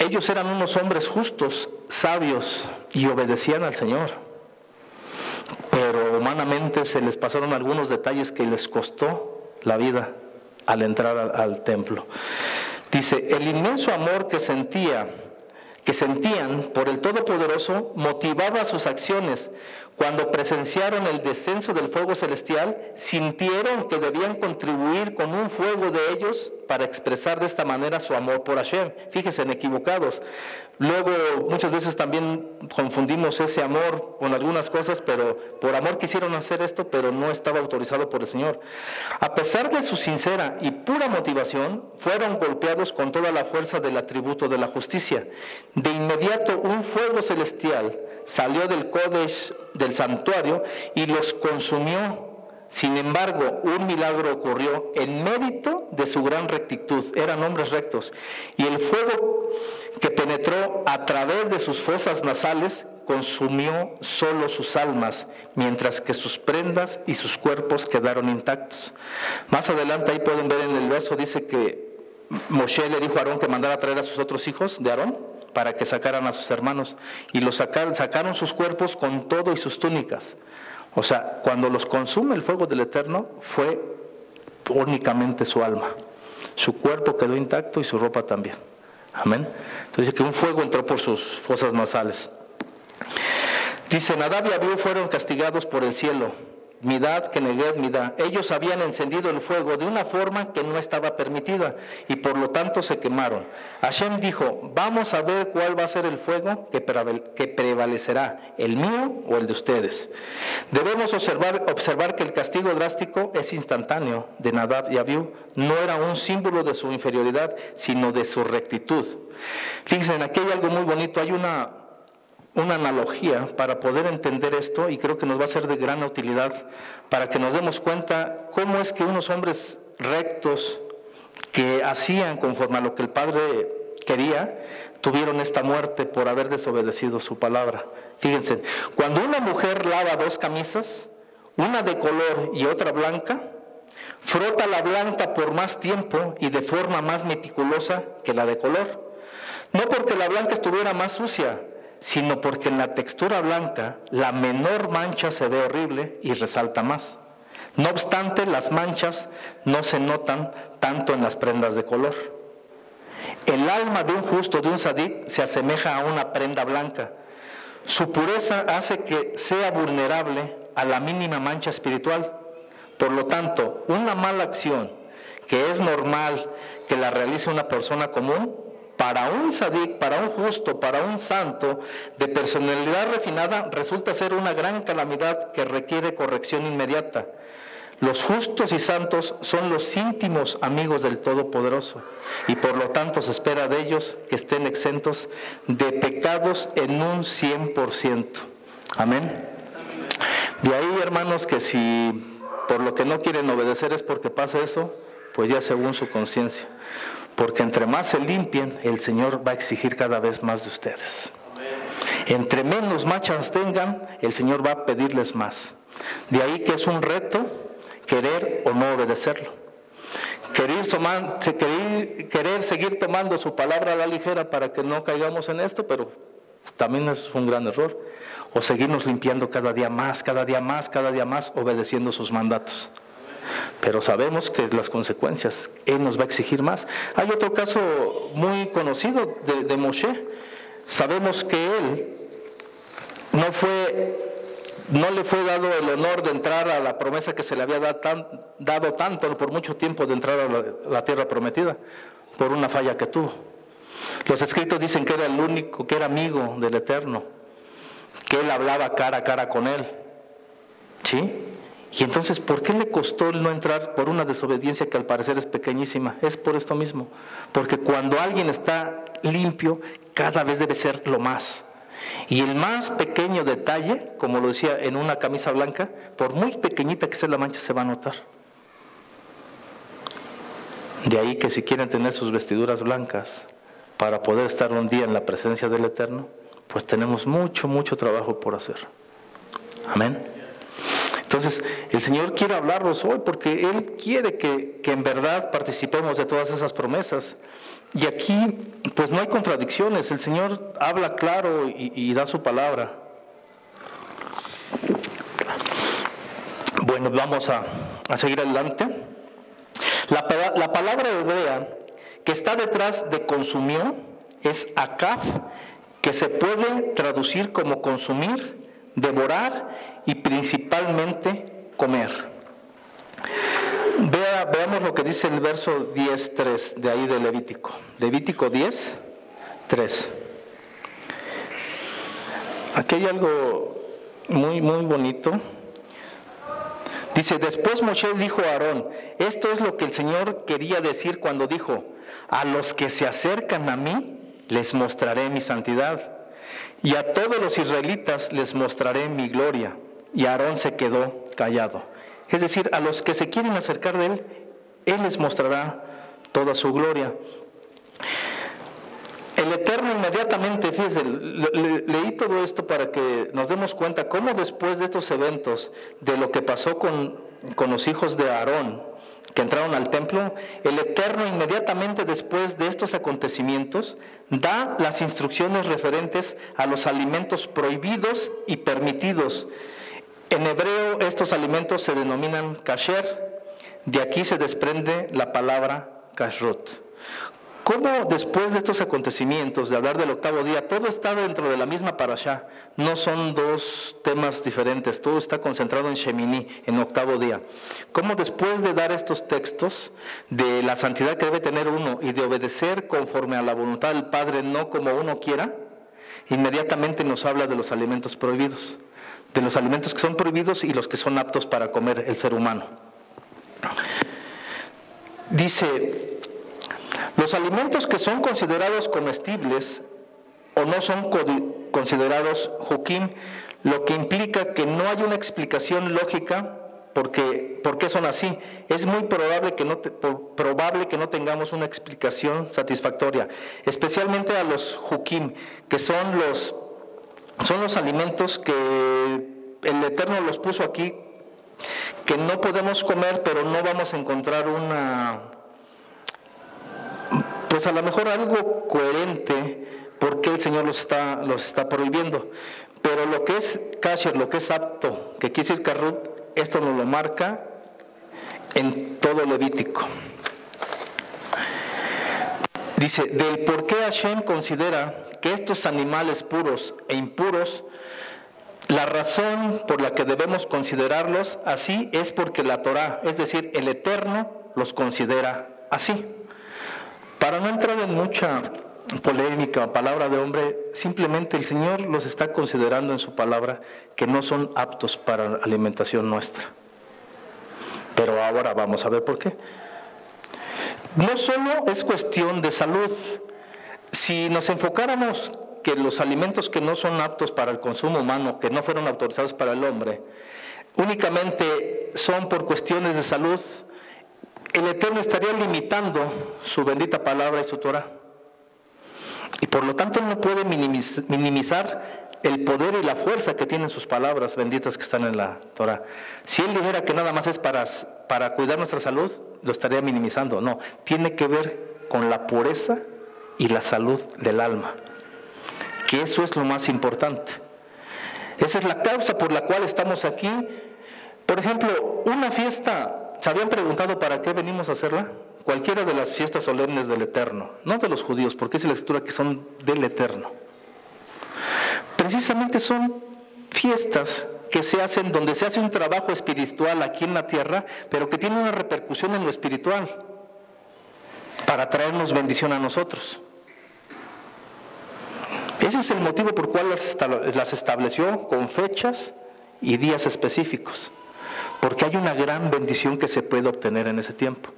Ellos eran unos hombres justos, sabios y obedecían al Señor, pero humanamente se les pasaron algunos detalles que les costó la vida al entrar al templo. Dice, el inmenso amor que sentían por el Todopoderoso motivaba sus acciones. Cuando presenciaron el descenso del fuego celestial, sintieron que debían contribuir con un fuego de ellos para expresar de esta manera su amor por Hashem. Fíjense, equivocados. Luego, muchas veces también confundimos ese amor con algunas cosas, pero por amor quisieron hacer esto, pero no estaba autorizado por el Señor. A pesar de su sincera y pura motivación, fueron golpeados con toda la fuerza del atributo de la justicia. De inmediato, un fuego celestial salió del Kodesh, del santuario, y los consumió. Sin embargo, un milagro ocurrió en mérito de su gran rectitud. Eran hombres rectos. Y el fuego que penetró a través de sus fosas nasales consumió solo sus almas, mientras que sus prendas y sus cuerpos quedaron intactos. Más adelante ahí pueden ver en el verso, dice que Moshe le dijo a Aarón que mandara a traer a sus otros hijos de Aarón para que sacaran a sus hermanos. Y los sacaron sus cuerpos con todo y sus túnicas. O sea, cuando los consume el fuego del Eterno, fue únicamente su alma. Su cuerpo quedó intacto y su ropa también. Amén. Entonces dice que un fuego entró por sus fosas nasales. Dice, Nadab y Abiú fueron castigados por el cielo. Midad, Keneged, Midá. Ellos habían encendido el fuego de una forma que no estaba permitida y por lo tanto se quemaron. Hashem dijo, vamos a ver cuál va a ser el fuego que prevalecerá, el mío o el de ustedes. Debemos observar que el castigo drástico es instantáneo de Nadab y Abiú. No era un símbolo de su inferioridad, sino de su rectitud. Fíjense, aquí hay algo muy bonito, hay una analogía para poder entender esto, y creo que nos va a ser de gran utilidad para que nos demos cuenta cómo es que unos hombres rectos que hacían conforme a lo que el Padre quería, tuvieron esta muerte por haber desobedecido su palabra. Fíjense, cuando una mujer lava dos camisas, una de color y otra blanca, frota la blanca por más tiempo y de forma más meticulosa que la de color. No porque la blanca estuviera más sucia, sino porque en la textura blanca la menor mancha se ve horrible y resalta más. No obstante, las manchas no se notan tanto en las prendas de color. El alma de un justo, de un sadí, se asemeja a una prenda blanca. Su pureza hace que sea vulnerable a la mínima mancha espiritual. Por lo tanto, una mala acción que es normal que la realice una persona común, para un sadik, para un justo, para un santo de personalidad refinada, resulta ser una gran calamidad que requiere corrección inmediata. Los justos y santos son los íntimos amigos del Todopoderoso y por lo tanto se espera de ellos que estén exentos de pecados en un 100%. Amén. De ahí, hermanos, que si por lo que no quieren obedecer es porque pasa eso, pues ya según su conciencia. Porque entre más se limpien, el Señor va a exigir cada vez más de ustedes. Entre menos manchas tengan, el Señor va a pedirles más. De ahí que es un reto querer o no obedecerlo. Querer seguir tomando su palabra a la ligera para que no caigamos en esto, pero también es un gran error. O seguirnos limpiando cada día más, obedeciendo sus mandatos. pero sabemos que las consecuencias, Él nos va a exigir más. Hay otro caso muy conocido de Moshe. Sabemos que él no le fue dado el honor de entrar a la promesa que se le había dado tanto por mucho tiempo, de entrar a la tierra prometida, por una falla que tuvo. Los escritos dicen que era el único, que era amigo del Eterno, que él hablaba cara a cara con él. ¿Sí? Y entonces, ¿por qué le costó el no entrar? Por una desobediencia que al parecer es pequeñísima. Es por esto mismo. Porque cuando alguien está limpio, cada vez debe ser lo más. Y el más pequeño detalle, como lo decía, en una camisa blanca, por muy pequeñita que sea la mancha, se va a notar. De ahí que si quieren tener sus vestiduras blancas para poder estar un día en la presencia del Eterno, pues tenemos mucho, mucho trabajo por hacer. Amén. Entonces, el Señor quiere hablarnos hoy porque Él quiere que en verdad participemos de todas esas promesas. Y aquí, pues no hay contradicciones. El Señor habla claro y da su palabra. Bueno, vamos a seguir adelante. La palabra hebrea que está detrás de consumió es akaf, que se puede traducir como consumir, devorar y principalmente comer. Veamos lo que dice el verso 10:3 de ahí de Levítico. Levítico 10:3. Aquí hay algo muy, muy bonito. Dice: después Moshe dijo a Aarón, esto es lo que el Señor quería decir cuando dijo: a los que se acercan a mí les mostraré mi santidad, y a todos los israelitas les mostraré mi gloria. Y Aarón se quedó callado. Es decir, a los que se quieren acercar de él, él les mostrará toda su gloria. El Eterno inmediatamente, fíjense, leí todo esto para que nos demos cuenta cómo después de estos eventos, de lo que pasó con los hijos de Aarón, que entraron al templo, el Eterno inmediatamente después de estos acontecimientos da las instrucciones referentes a los alimentos prohibidos y permitidos. En hebreo estos alimentos se denominan kasher, de aquí se desprende la palabra kashrut. ¿Cómo después de estos acontecimientos, de hablar del octavo día, todo está dentro de la misma parashá? No son dos temas diferentes, todo está concentrado en Shemini, en octavo día. ¿Cómo después de dar estos textos de la santidad que debe tener uno y de obedecer conforme a la voluntad del Padre, no como uno quiera, inmediatamente nos habla de los alimentos prohibidos? De los alimentos que son prohibidos y los que son aptos para comer el ser humano. Dice: los alimentos que son considerados comestibles o no son considerados hukim, lo que implica que no hay una explicación lógica por qué son así. Es muy probable que no tengamos una explicación satisfactoria, especialmente a los hukim, que son los alimentos que el Eterno los puso aquí, que no podemos comer, pero no vamos a encontrar pues a lo mejor algo coherente porque el Señor los está prohibiendo. Pero lo que es kasher, lo que es apto, que quiere decir karut, esto nos lo marca en todo Levítico. Dice: del por qué Hashem considera que estos animales puros e impuros, la razón por la que debemos considerarlos así es porque la Torá, es decir, el Eterno, los considera así. Para no entrar en mucha polémica o palabra de hombre, simplemente el Señor los está considerando en su palabra que no son aptos para alimentación nuestra. Pero ahora vamos a ver por qué. No solo es cuestión de salud. Si nos enfocáramos que los alimentos que no son aptos para el consumo humano, que no fueron autorizados para el hombre, únicamente son por cuestiones de salud, el Eterno estaría limitando su bendita palabra y su Torah. Y por lo tanto no puede minimizar el poder y la fuerza que tienen sus palabras benditas que están en la Torah. Si Él dijera que nada más es para cuidar nuestra salud, lo estaría minimizando. No, tiene que ver con la pureza y la salud del alma, que eso es lo más importante. Esa es la causa por la cual estamos aquí. Por ejemplo, una fiesta ¿Se habían preguntado para qué venimos a hacerla? Cualquiera de las fiestas solemnes del Eterno, no de los judíos, porque dice la Escritura que son del Eterno. Precisamente son fiestas que se hacen donde se hace un trabajo espiritual aquí en la tierra, pero que tiene una repercusión en lo espiritual, para traernos bendición a nosotros. Ese es el motivo por el cual las estableció con fechas y días específicos, porque hay una gran bendición que se puede obtener en ese tiempo.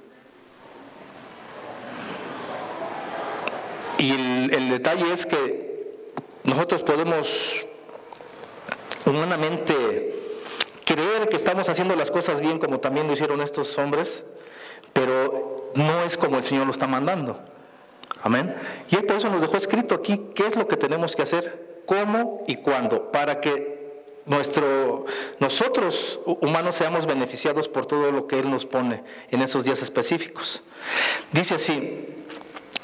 Y el detalle es que nosotros podemos humanamente creer que estamos haciendo las cosas bien, como también lo hicieron estos hombres, pero no es como el Señor lo está mandando. Amén. Y Él por eso nos dejó escrito aquí qué es lo que tenemos que hacer, cómo y cuándo, para que nosotros humanos seamos beneficiados por todo lo que Él nos pone en esos días específicos. Dice así: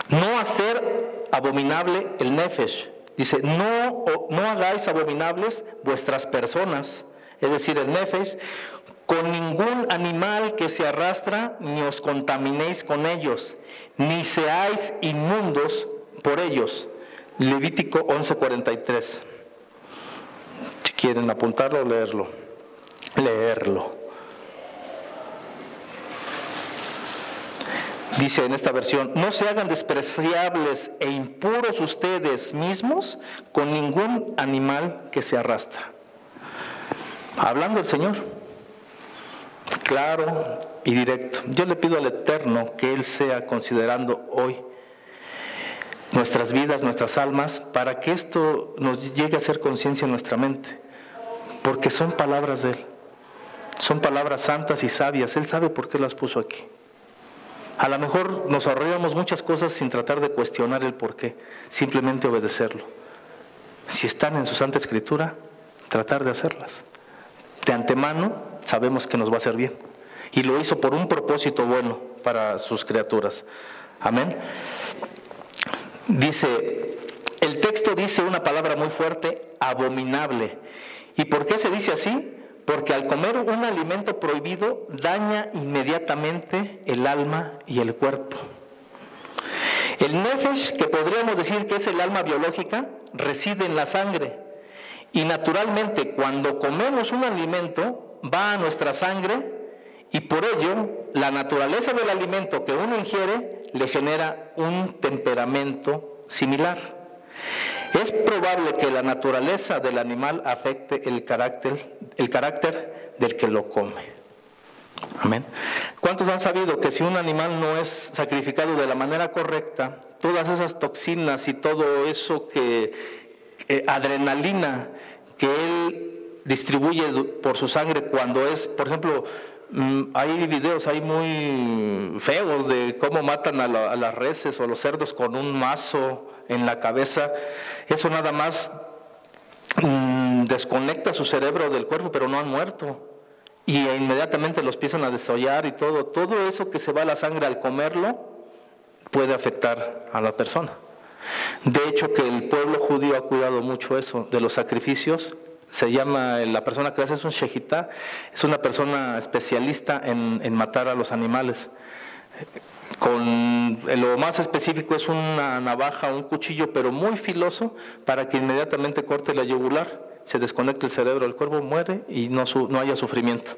no hacer abominable el nefesh. Dice, no hagáis abominables vuestras personas, es decir, el nefesh, con ningún animal que se arrastra, ni os contaminéis con ellos, ni seáis inmundos por ellos. Levítico 11:43. Si quieren apuntarlo o leerlo. Dice en esta versión: no se hagan despreciables e impuros ustedes mismos con ningún animal que se arrastra. Hablando el Señor, claro y directo. Yo le pido al Eterno que Él sea considerando hoy nuestras vidas, nuestras almas, para que esto nos llegue a hacer conciencia en nuestra mente, porque son palabras de Él, son palabras santas y sabias. Él sabe por qué las puso aquí. A lo mejor nos ahorraríamos muchas cosas sin tratar de cuestionar el por qué, simplemente obedecerlo. Si están en su Santa Escritura, tratar de hacerlas. De antemano sabemos que nos va a hacer bien. Y lo hizo por un propósito bueno para sus criaturas. Amén. Dice, el texto dice una palabra muy fuerte: abominable. ¿Y por qué se dice así? Porque al comer un alimento prohibido daña inmediatamente el alma y el cuerpo. El nefesh, que podríamos decir que es el alma biológica, reside en la sangre. Y naturalmente, cuando comemos un alimento, va a nuestra sangre, y por ello, la naturaleza del alimento que uno ingiere le genera un temperamento similar. Es probable que la naturaleza del animal afecte el carácter del que lo come. Amén. ¿Cuántos han sabido que si un animal no es sacrificado de la manera correcta, todas esas toxinas y todo eso adrenalina que él distribuye por su sangre cuando es, por ejemplo, hay videos ahí muy feos de cómo matan a las reses o los cerdos con un mazo en la cabeza? Eso nada más desconecta su cerebro del cuerpo, pero no han muerto. Y inmediatamente los empiezan a desollar y todo eso que se va a la sangre al comerlo puede afectar a la persona. De hecho, que el pueblo judío ha cuidado mucho eso, de los sacrificios. Se llama, la persona que hace es un shejitá, es una persona especialista en matar a los animales. Lo más específico es una navaja, un cuchillo, pero muy filoso, para que inmediatamente corte la yugular, se desconecte el cerebro del cuervo, muere y no haya sufrimiento.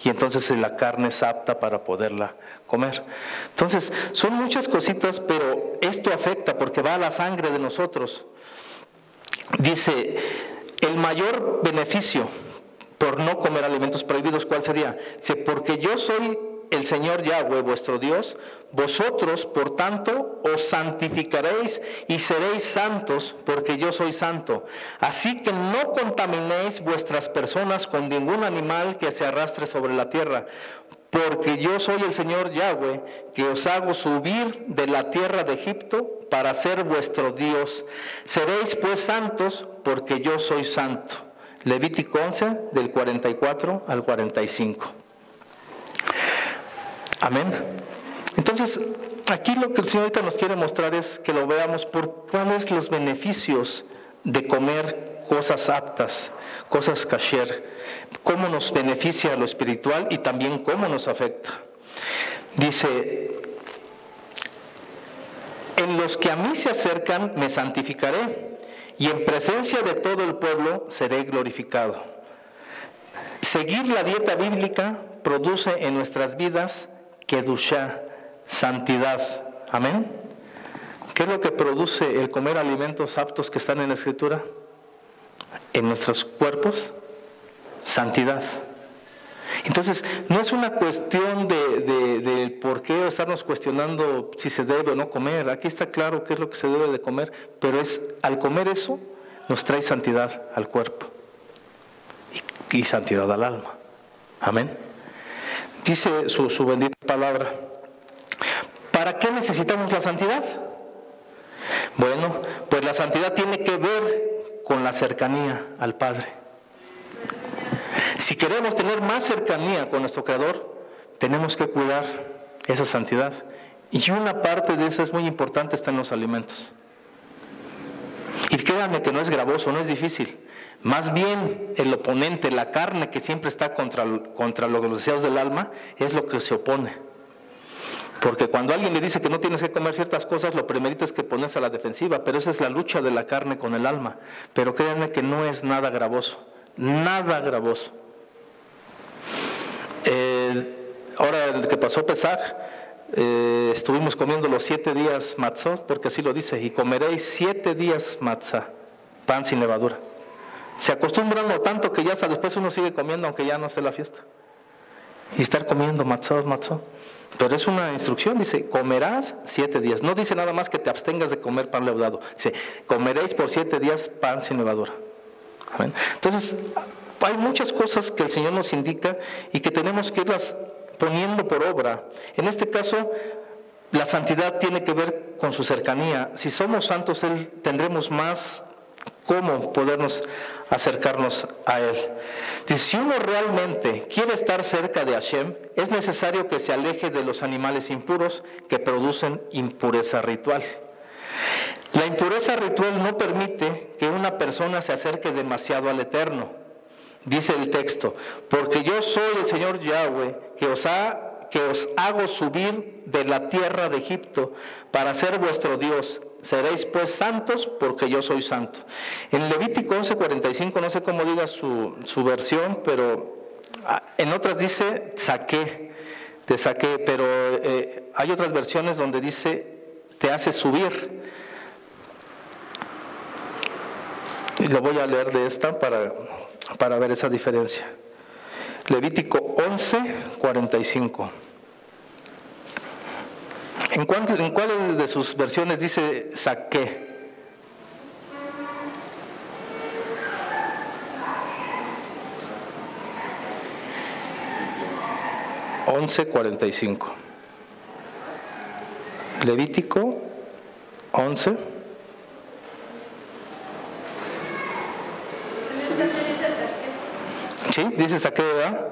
Y entonces la carne es apta para poderla comer. Entonces, son muchas cositas, pero esto afecta porque va a la sangre de nosotros. Dice, el mayor beneficio por no comer alimentos prohibidos, ¿cuál sería? Dice, porque yo soy el Señor Yahweh, vuestro Dios, vosotros, por tanto, os santificaréis y seréis santos, porque yo soy santo. Así que no contaminéis vuestras personas con ningún animal que se arrastre sobre la tierra, porque yo soy el Señor Yahweh, que os hago subir de la tierra de Egipto para ser vuestro Dios. Seréis pues santos, porque yo soy santo. Levítico 11, del 44 al 45. Amén. Entonces, aquí lo que el Señor ahorita nos quiere mostrar es que lo veamos por cuáles los beneficios de comer cosas aptas, cosas kasher, cómo nos beneficia lo espiritual y también cómo nos afecta. Dice, en los que a mí se acercan me santificaré, y en presencia de todo el pueblo seré glorificado. Seguir la dieta bíblica produce en nuestras vidas kedushá, santidad. Amén. ¿Qué es lo que produce el comer alimentos aptos que están en la Escritura? En nuestros cuerpos, santidad. Entonces, no es una cuestión de por qué estarnos cuestionando si se debe o no comer. Aquí está claro qué es lo que se debe de comer, pero al comer eso nos trae santidad al cuerpo y santidad al alma. Amén. Dice su bendita palabra. ¿Para qué necesitamos la santidad? Bueno, pues la santidad tiene que ver con la cercanía al Padre. Si queremos tener más cercanía con nuestro Creador, tenemos que cuidar esa santidad. Y una parte de esa es muy importante, está en los alimentos. Y créanme que no es gravoso, no es difícil. Más bien el oponente, la carne que siempre está contra los deseos del alma, es lo que se opone. Porque cuando alguien le dice que no tienes que comer ciertas cosas, lo primerito es que pones a la defensiva, pero esa es la lucha de la carne con el alma. Pero créanme que no es nada gravoso, nada gravoso. Ahora el que pasó Pesaj, estuvimos comiendo los 7 días matzot, porque así lo dice, y comeréis 7 días matzah, pan sin levadura. Se acostumbran tanto que ya hasta después uno sigue comiendo aunque ya no esté la fiesta. Y estar comiendo matzot. Pero es una instrucción, dice, comerás 7 días. No dice nada más que te abstengas de comer pan leudado. Dice, comeréis por 7 días pan sin levadura. ¿Amén? Entonces, hay muchas cosas que el Señor nos indica y que tenemos que irlas poniendo por obra. En este caso, la santidad tiene que ver con su cercanía. Si somos santos, tendremos más cómo podernos acercarnos a Él. Si uno realmente quiere estar cerca de Hashem, es necesario que se aleje de los animales impuros que producen impureza ritual. La impureza ritual no permite que una persona se acerque demasiado al Eterno. Dice el texto, porque yo soy el Señor Yahweh, que os hago subir de la tierra de Egipto para ser vuestro Dios. Seréis pues santos porque yo soy santo. En Levítico 11:45, no sé cómo diga su versión, pero en otras dice te saqué, pero hay otras versiones donde dice te hace subir. Y lo voy a leer de esta para ver esa diferencia. Levítico 11:45. ¿En cuáles de sus versiones dice saqué? (11:45) Levítico 11. Sí, dice saqué, ¿verdad?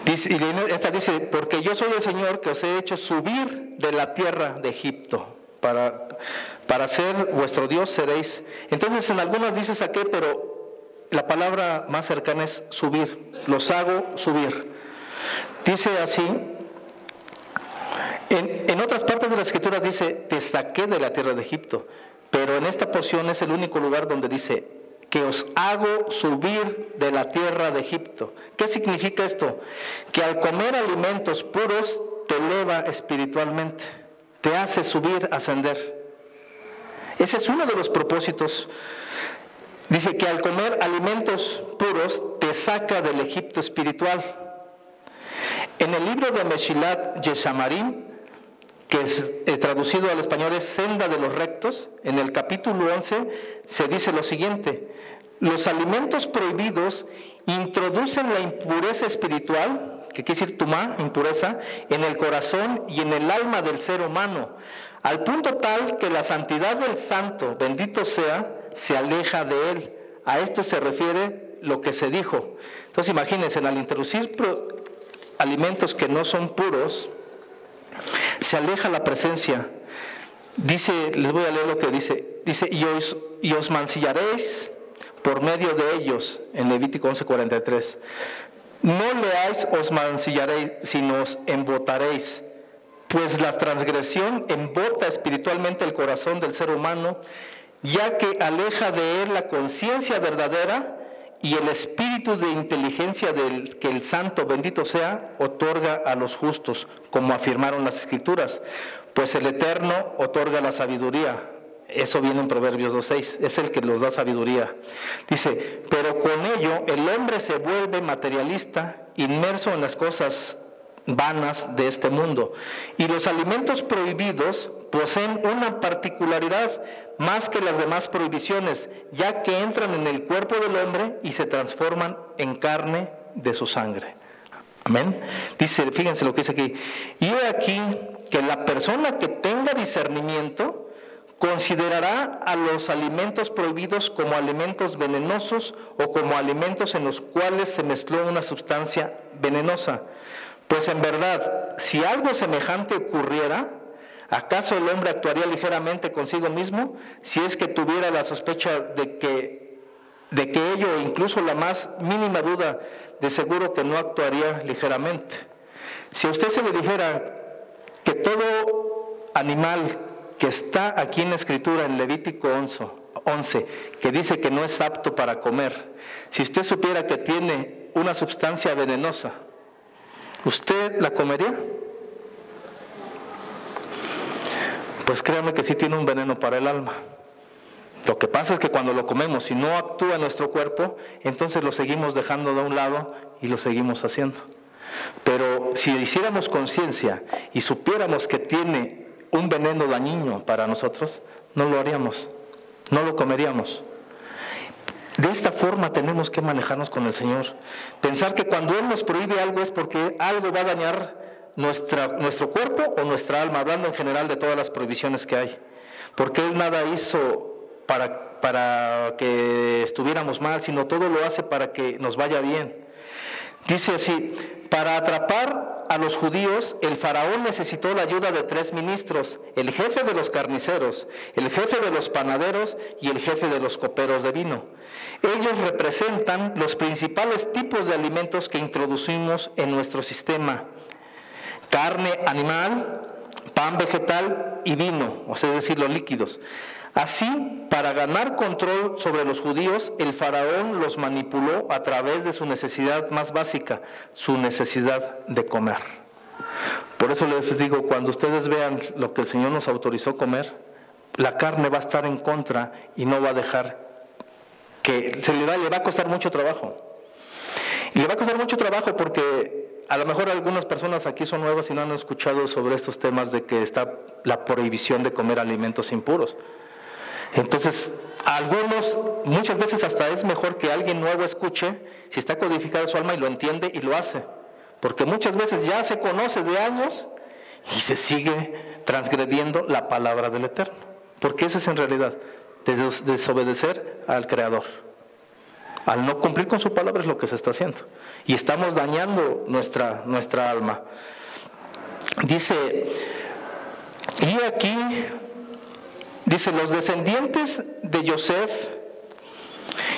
Dice, y esta dice, porque yo soy el Señor que os he hecho subir de la tierra de Egipto, para ser vuestro Dios seréis. Entonces en algunas dice saqué, pero la palabra más cercana es subir, los hago subir. Dice así, en otras partes de las Escrituras dice, te saqué de la tierra de Egipto, pero en esta porción es el único lugar donde dice, que os hago subir de la tierra de Egipto. ¿Qué significa esto? Que al comer alimentos puros te eleva espiritualmente, te hace subir, ascender. Ese es uno de los propósitos. Dice que al comer alimentos puros te saca del Egipto espiritual. En el libro de Meshilat Yeshamarim, que es traducido al español es Senda de los Rectos, en el capítulo 11 se dice lo siguiente: los alimentos prohibidos introducen la impureza espiritual, que quiere decir tumá, impureza, en el corazón y en el alma del ser humano, al punto tal que la santidad del santo, bendito sea, se aleja de él. A esto se refiere lo que se dijo. Entonces imagínense, al introducir alimentos que no son puros, se aleja la presencia Dice, les voy a leer lo que dice, y os mancillaréis por medio de ellos, en Levítico 11:43. No leáis os mancillaréis, sino os embotaréis, pues la transgresión embota espiritualmente el corazón del ser humano, ya que aleja de él la conciencia verdadera y el espíritu de inteligencia del que el Santo, bendito sea, otorga a los justos, como afirmaron las Escrituras, pues el Eterno otorga la sabiduría. Eso viene en Proverbios 2:6, es el que los da sabiduría. Dice, pero con ello el hombre se vuelve materialista, inmerso en las cosas vanas de este mundo, y los alimentos prohibidos poseen una particularidad más que las demás prohibiciones, ya que entran en el cuerpo del hombre y se transforman en carne de su sangre. Amén. Dice, fíjense lo que dice aquí, y he aquí que la persona que tenga discernimiento considerará a los alimentos prohibidos como alimentos venenosos o como alimentos en los cuales se mezcló una sustancia venenosa. Pues en verdad, si algo semejante ocurriera, ¿acaso el hombre actuaría ligeramente consigo mismo si es que tuviera la sospecha de que ello, incluso la más mínima duda, de seguro que no actuaría ligeramente? Si a usted se le dijera que todo animal que está aquí en la Escritura, en Levítico 11, que dice que no es apto para comer, si usted supiera que tiene una sustancia venenosa, ¿usted la comería? Pues créame que sí tiene un veneno para el alma. Lo que pasa es que cuando lo comemos y no actúa en nuestro cuerpo, entonces lo seguimos dejando de un lado y lo seguimos haciendo. Pero si hiciéramos conciencia y supiéramos que tiene un veneno dañino para nosotros, no lo haríamos, no lo comeríamos. De esta forma tenemos que manejarnos con el Señor. Pensar que cuando Él nos prohíbe algo es porque algo va a dañar nuestro cuerpo o nuestra alma, hablando en general de todas las prohibiciones que hay. Porque Él nada hizo para que estuviéramos mal, sino todo lo hace para que nos vaya bien. Dice así, para atrapar a los judíos, el faraón necesitó la ayuda de 3 ministros, el jefe de los carniceros, el jefe de los panaderos y el jefe de los coperos de vino. Ellos representan los principales tipos de alimentos que introducimos en nuestro sistema: carne animal, pan vegetal y vino, o sea, es decir, los líquidos. Así, para ganar control sobre los judíos, el faraón los manipuló a través de su necesidad más básica, su necesidad de comer. Por eso les digo, cuando ustedes vean lo que el Señor nos autorizó comer, la carne va a estar en contra y no va a dejar que le va a costar mucho trabajo. Y le va a costar mucho trabajo porque a lo mejor algunas personas aquí son nuevas y no han escuchado sobre estos temas de que está la prohibición de comer alimentos impuros. Entonces, muchas veces hasta es mejor que alguien nuevo escuche, si está codificado en su alma y lo entiende y lo hace. Porque muchas veces ya se conoce de años y se sigue transgrediendo la palabra del Eterno. Porque esa es en realidad desobedecer al Creador. Al no cumplir con su palabra es lo que se está haciendo. Y estamos dañando nuestra alma. Dice, y aquí, dice, los descendientes de Yosef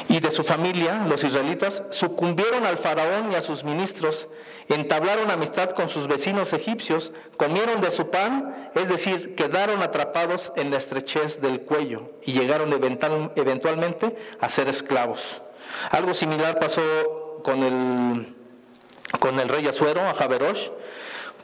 y de su familia, los israelitas, sucumbieron al faraón y a sus ministros, entablaron amistad con sus vecinos egipcios, comieron de su pan, es decir, quedaron atrapados en la estrechez del cuello y llegaron eventualmente a ser esclavos. Algo similar pasó con el rey Asuero, a Jaberosh,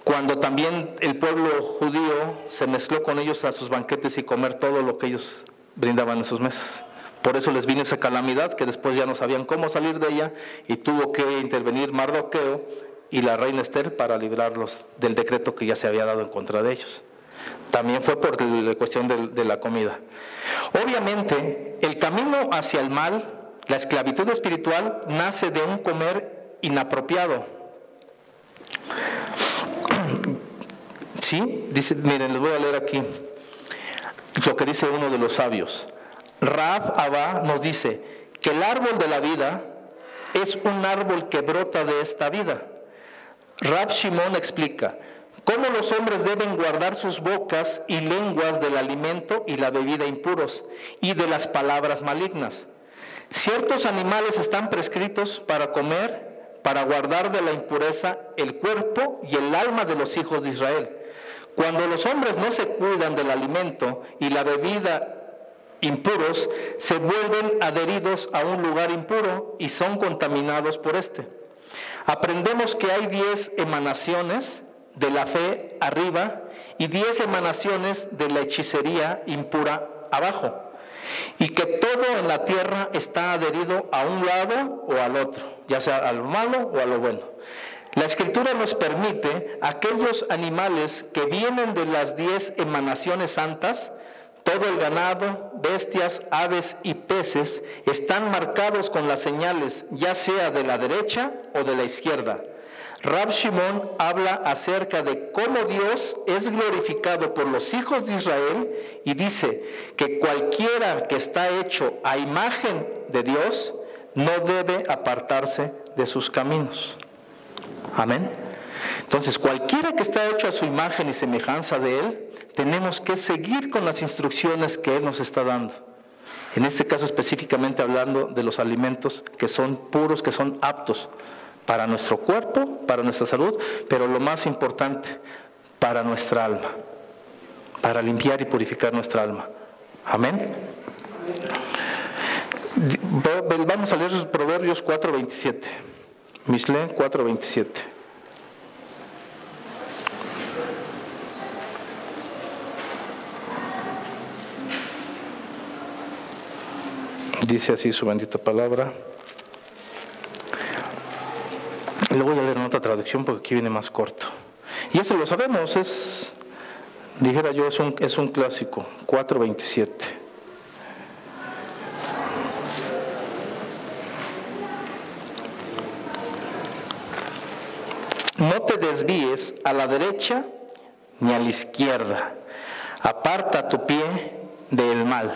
cuando también el pueblo judío se mezcló con ellos a sus banquetes y comer todo lo que ellos brindaban en sus mesas. Por eso les vino esa calamidad, que después ya no sabían cómo salir de ella, y tuvo que intervenir Mardoqueo y la reina Esther para librarlos del decreto que ya se había dado en contra de ellos. También fue por la cuestión de la comida. Obviamente, el camino hacia el mal, la esclavitud espiritual, nace de un comer inapropiado. ¿Sí? Dice, miren, les voy a leer aquí lo que dice uno de los sabios. Rav Abba nos dice que el árbol de la vida es un árbol que brota de esta vida. Rab Shimon explica, cómo los hombres deben guardar sus bocas y lenguas del alimento y la bebida impuros y de las palabras malignas. Ciertos animales están prescritos para comer, para guardar de la impureza el cuerpo y el alma de los hijos de Israel. Cuando los hombres no se cuidan del alimento y la bebida impuros, se vuelven adheridos a un lugar impuro y son contaminados por este. Aprendemos que hay 10 emanaciones de la fe arriba y 10 emanaciones de la hechicería impura abajo, y que todo en la tierra está adherido a un lado o al otro, ya sea a lo malo o a lo bueno. La Escritura nos permite aquellos animales que vienen de las 10 emanaciones santas. Todo el ganado, bestias, aves y peces están marcados con las señales, ya sea de la derecha o de la izquierda. Rab Shimon habla acerca de cómo Dios es glorificado por los hijos de Israel y dice que cualquiera que está hecho a imagen de Dios no debe apartarse de sus caminos. Amén. Entonces, cualquiera que está hecho a su imagen y semejanza de Él, tenemos que seguir con las instrucciones que Él nos está dando. En este caso específicamente hablando de los alimentos que son puros, que son aptos para nuestro cuerpo, para nuestra salud, pero lo más importante, para nuestra alma, para limpiar y purificar nuestra alma. Amén. Vamos a leer Proverbios 4:27. Mishle 4:27. Dice así su bendita palabra. Lo voy a leer en otra traducción porque aquí viene más corto. Y eso lo sabemos, dijera yo, es un clásico. 4:27. No te desvíes a la derecha ni a la izquierda. Aparta tu pie del mal.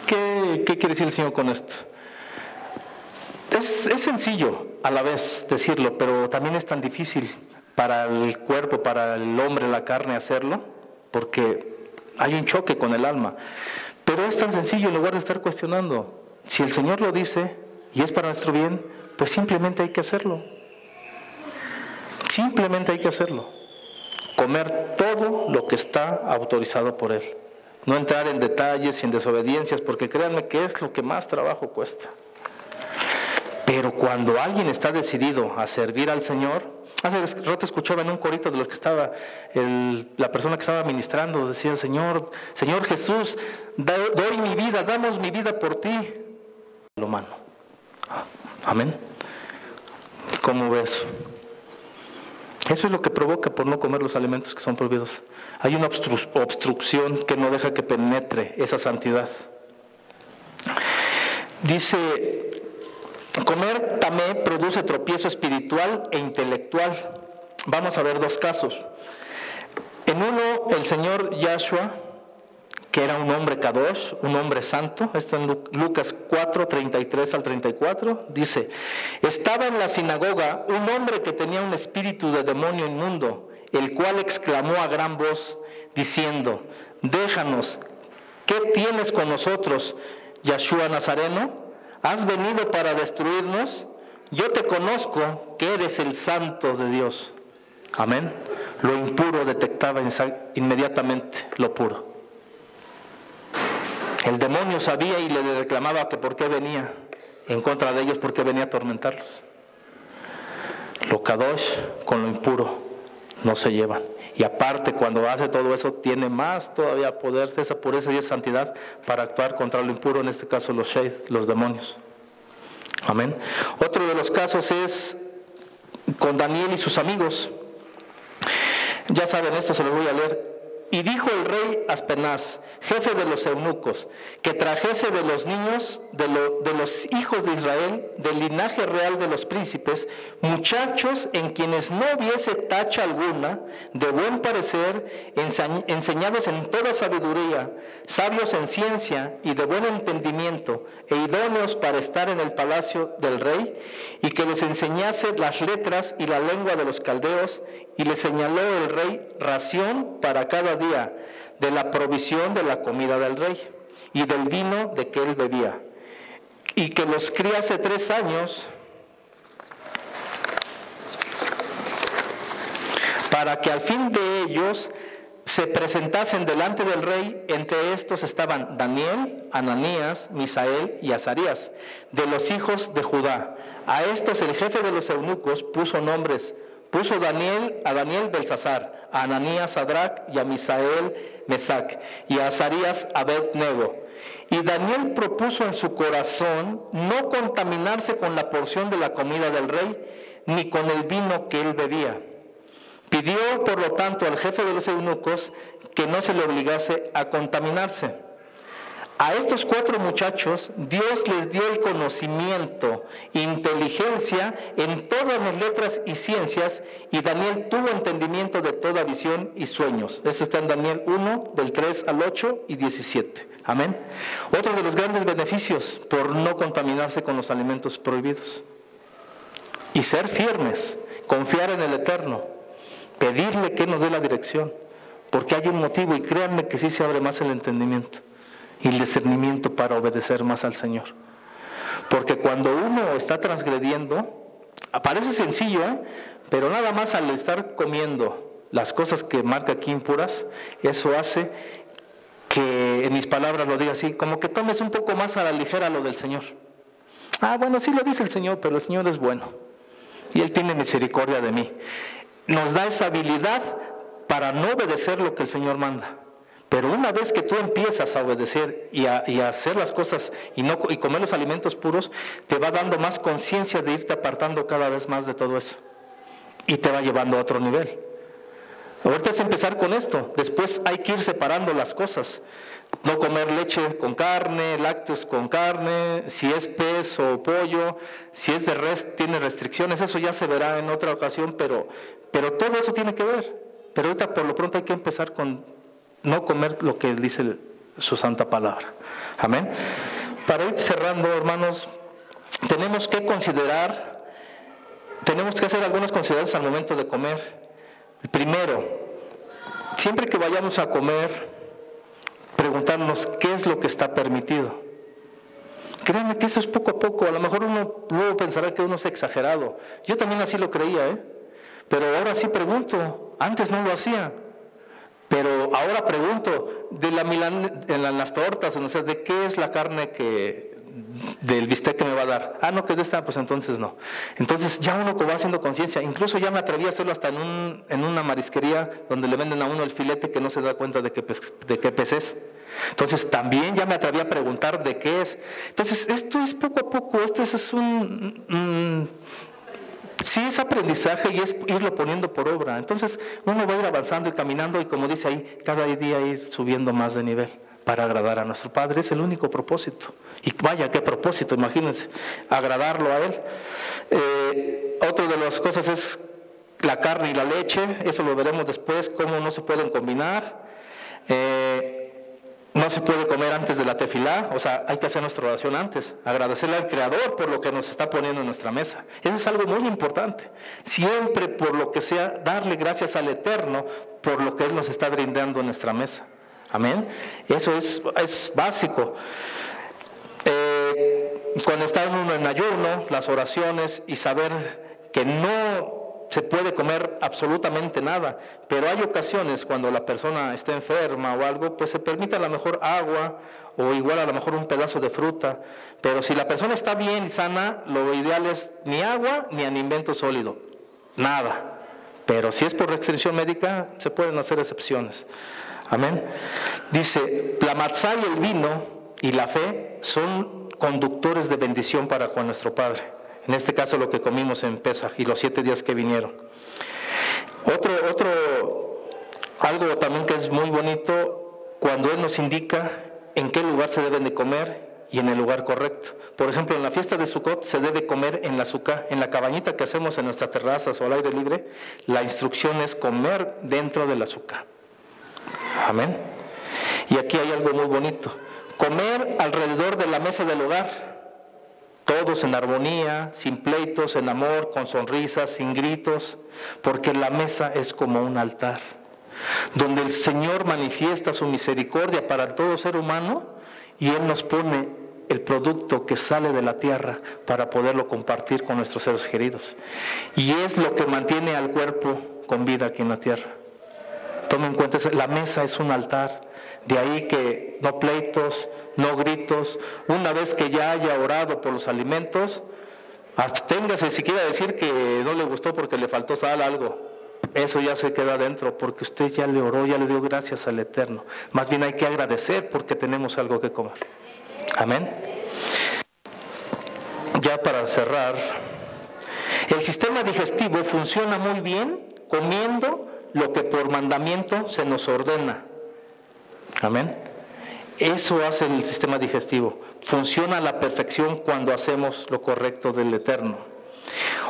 ¿Qué quiere decir el Señor con esto? Es sencillo a la vez decirlo, pero también es tan difícil para el cuerpo, para el hombre, la carne hacerlo, porque hay un choque con el alma. Pero es tan sencillo en lugar de estar cuestionando. Si el Señor lo dice y es para nuestro bien, pues simplemente hay que hacerlo. Simplemente hay que hacerlo. Comer todo lo que está autorizado por Él. No entrar en detalles y en desobediencias, porque créanme que es lo que más trabajo cuesta. Pero cuando alguien está decidido a servir al Señor, hace rato escuchaba en un corito de los que estaba, la persona que estaba ministrando, decía: Señor Jesús, doy mi vida, damos mi vida por ti. Lo humano. Amén. ¿Cómo ves? Eso es lo que provoca por no comer los alimentos que son prohibidos. Hay una obstrucción que no deja que penetre esa santidad. Dice, comer tamé produce tropiezo espiritual e intelectual. Vamos a ver dos casos. En uno, el Señor Yahshua, que era un hombre kadosh, un hombre santo, esto en Lucas 4, 33 al 34, dice: estaba en la sinagoga un hombre que tenía un espíritu de demonio inmundo, el cual exclamó a gran voz, diciendo: déjanos, ¿qué tienes con nosotros, Yahshua Nazareno? ¿Has venido para destruirnos? Yo te conozco que eres el santo de Dios. Amén. Lo impuro detectaba inmediatamente lo puro. El demonio sabía y le reclamaba que por qué venía en contra de ellos, por qué venía a atormentarlos. Lo kadosh con lo impuro no se llevan. Y aparte, cuando hace todo eso, tiene más todavía poder, esa pureza y esa santidad para actuar contra lo impuro, en este caso los sheid, los demonios. Amén. Otro de los casos es con Daniel y sus amigos. Ya saben, esto se los voy a leer. Y dijo el rey Aspenaz, jefe de los eunucos, que trajese de los niños, de los hijos de Israel, del linaje real de los príncipes, muchachos en quienes no hubiese tacha alguna, de buen parecer, enseñados en toda sabiduría, sabios en ciencia y de buen entendimiento, e idóneos para estar en el palacio del rey, y que les enseñase las letras y la lengua de los caldeos, y le señaló el rey ración para cada día de la provisión de la comida del rey y del vino de que él bebía, y que los criase 3 años para que al fin de ellos se presentasen delante del rey. Entre estos estaban Daniel, Ananías, Misael y Azarías, de los hijos de Judá. A estos el jefe de los eunucos puso nombres. Puso a Daniel Belsasar, a Ananías Sadrac y a Misael Mesac, y a Azarías Abed-nego. Y Daniel propuso en su corazón no contaminarse con la porción de la comida del rey, ni con el vino que él bebía. Pidió, por lo tanto, al jefe de los eunucos que no se le obligase a contaminarse. A estos 4 muchachos Dios les dio el conocimiento, inteligencia en todas las letras y ciencias, y Daniel tuvo entendimiento de toda visión y sueños. Esto está en Daniel 1, del 3 al 8 y 17. Amén. Otro de los grandes beneficios por no contaminarse con los alimentos prohibidos. Y ser firmes, confiar en el Eterno, pedirle que nos dé la dirección, porque hay un motivo, y créanme que sí se abre más el entendimiento y el discernimiento para obedecer más al Señor. Porque cuando uno está transgrediendo, parece sencillo, pero nada más al estar comiendo las cosas que marca aquí impuras, eso hace que, en mis palabras lo diga así, como que tomes un poco más a la ligera lo del Señor. Bueno, sí lo dice el Señor, pero el Señor es bueno y Él tiene misericordia de mí. Nos da esa habilidad para no obedecer lo que el Señor manda. Pero una vez que tú empiezas a obedecer y a hacer las cosas y comer los alimentos puros, te va dando más conciencia de irte apartando cada vez más de todo eso. Y te va llevando a otro nivel. Ahorita es empezar con esto. Después hay que ir separando las cosas. No comer leche con carne, lácteos con carne, si es pez o pollo, si es de res, tiene restricciones. Eso ya se verá en otra ocasión, pero todo eso tiene que ver. Pero ahorita por lo pronto hay que empezar con no comer lo que dice su santa palabra. Amén. Para ir cerrando, hermanos, tenemos que hacer algunas consideraciones al momento de comer. Primero, siempre que vayamos a comer, preguntarnos qué es lo que está permitido. Créanme que eso es poco a poco. A lo mejor uno luego pensará que uno es exagerado. Yo también así lo creía, pero ahora sí pregunto. Antes no lo hacía. Pero ahora pregunto, en las tortas, no sé, ¿de qué es la carne del bistec que me va a dar? No, que es de esta, pues entonces no. Entonces ya uno va haciendo conciencia. Incluso ya me atreví a hacerlo hasta en una marisquería donde le venden a uno el filete que no se da cuenta de qué pez es. Entonces también ya me atreví a preguntar de qué es. Entonces esto es poco a poco, esto es sí es aprendizaje y es irlo poniendo por obra. Entonces uno va a ir avanzando y caminando y, como dice ahí, cada día ir subiendo más de nivel para agradar a nuestro Padre. Es el único propósito. Y vaya, qué propósito, imagínense, agradarlo a Él. Otra de las cosas es la carne y la leche. Eso lo veremos después, cómo no se pueden combinar. No se puede comer antes de la tefilá, o sea, hay que hacer nuestra oración antes, agradecerle al Creador por lo que nos está poniendo en nuestra mesa. Eso es algo muy importante. Siempre, por lo que sea, darle gracias al Eterno por lo que Él nos está brindando en nuestra mesa. Amén. Eso es básico. Cuando está uno en ayuno, las oraciones y saber que no se puede comer absolutamente nada, pero hay ocasiones cuando la persona está enferma o algo, pues se permite a lo mejor agua o igual a lo mejor un pedazo de fruta, pero si la persona está bien y sana, lo ideal es ni agua ni alimento sólido, nada. Pero si es por restricción médica, se pueden hacer excepciones. Amén. Dice, la matzá y el vino y la fe son conductores de bendición para con nuestro Padre. En este caso lo que comimos en Pesaj y los 7 días que vinieron. Algo también que es muy bonito, cuando Él nos indica en qué lugar se deben de comer y en el lugar correcto. Por ejemplo, en la fiesta de Sukkot se debe comer en la sukkah, en la cabañita que hacemos en nuestras terrazas o al aire libre. La instrucción es comer dentro de la sukkah. Amén. Y aquí hay algo muy bonito. Comer alrededor de la mesa del hogar. Todos en armonía, sin pleitos, en amor, con sonrisas, sin gritos. Porque la mesa es como un altar, donde el Señor manifiesta su misericordia para todo ser humano y Él nos pone el producto que sale de la tierra para poderlo compartir con nuestros seres queridos. Y es lo que mantiene al cuerpo con vida aquí en la tierra. Tomen en cuenta, la mesa es un altar. De ahí que no pleitos, no gritos. Una vez que ya haya orado por los alimentos, absténgase si quiere decir que no le gustó porque le faltó sal, algo. Eso ya se queda adentro, porque usted ya le oró, ya le dio gracias al Eterno. Más bien hay que agradecer porque tenemos algo que comer. Amén. Ya para cerrar, el sistema digestivo funciona muy bien comiendo lo que por mandamiento se nos ordena. Amén. Eso hace el sistema digestivo. Funciona a la perfección cuando hacemos lo correcto del Eterno.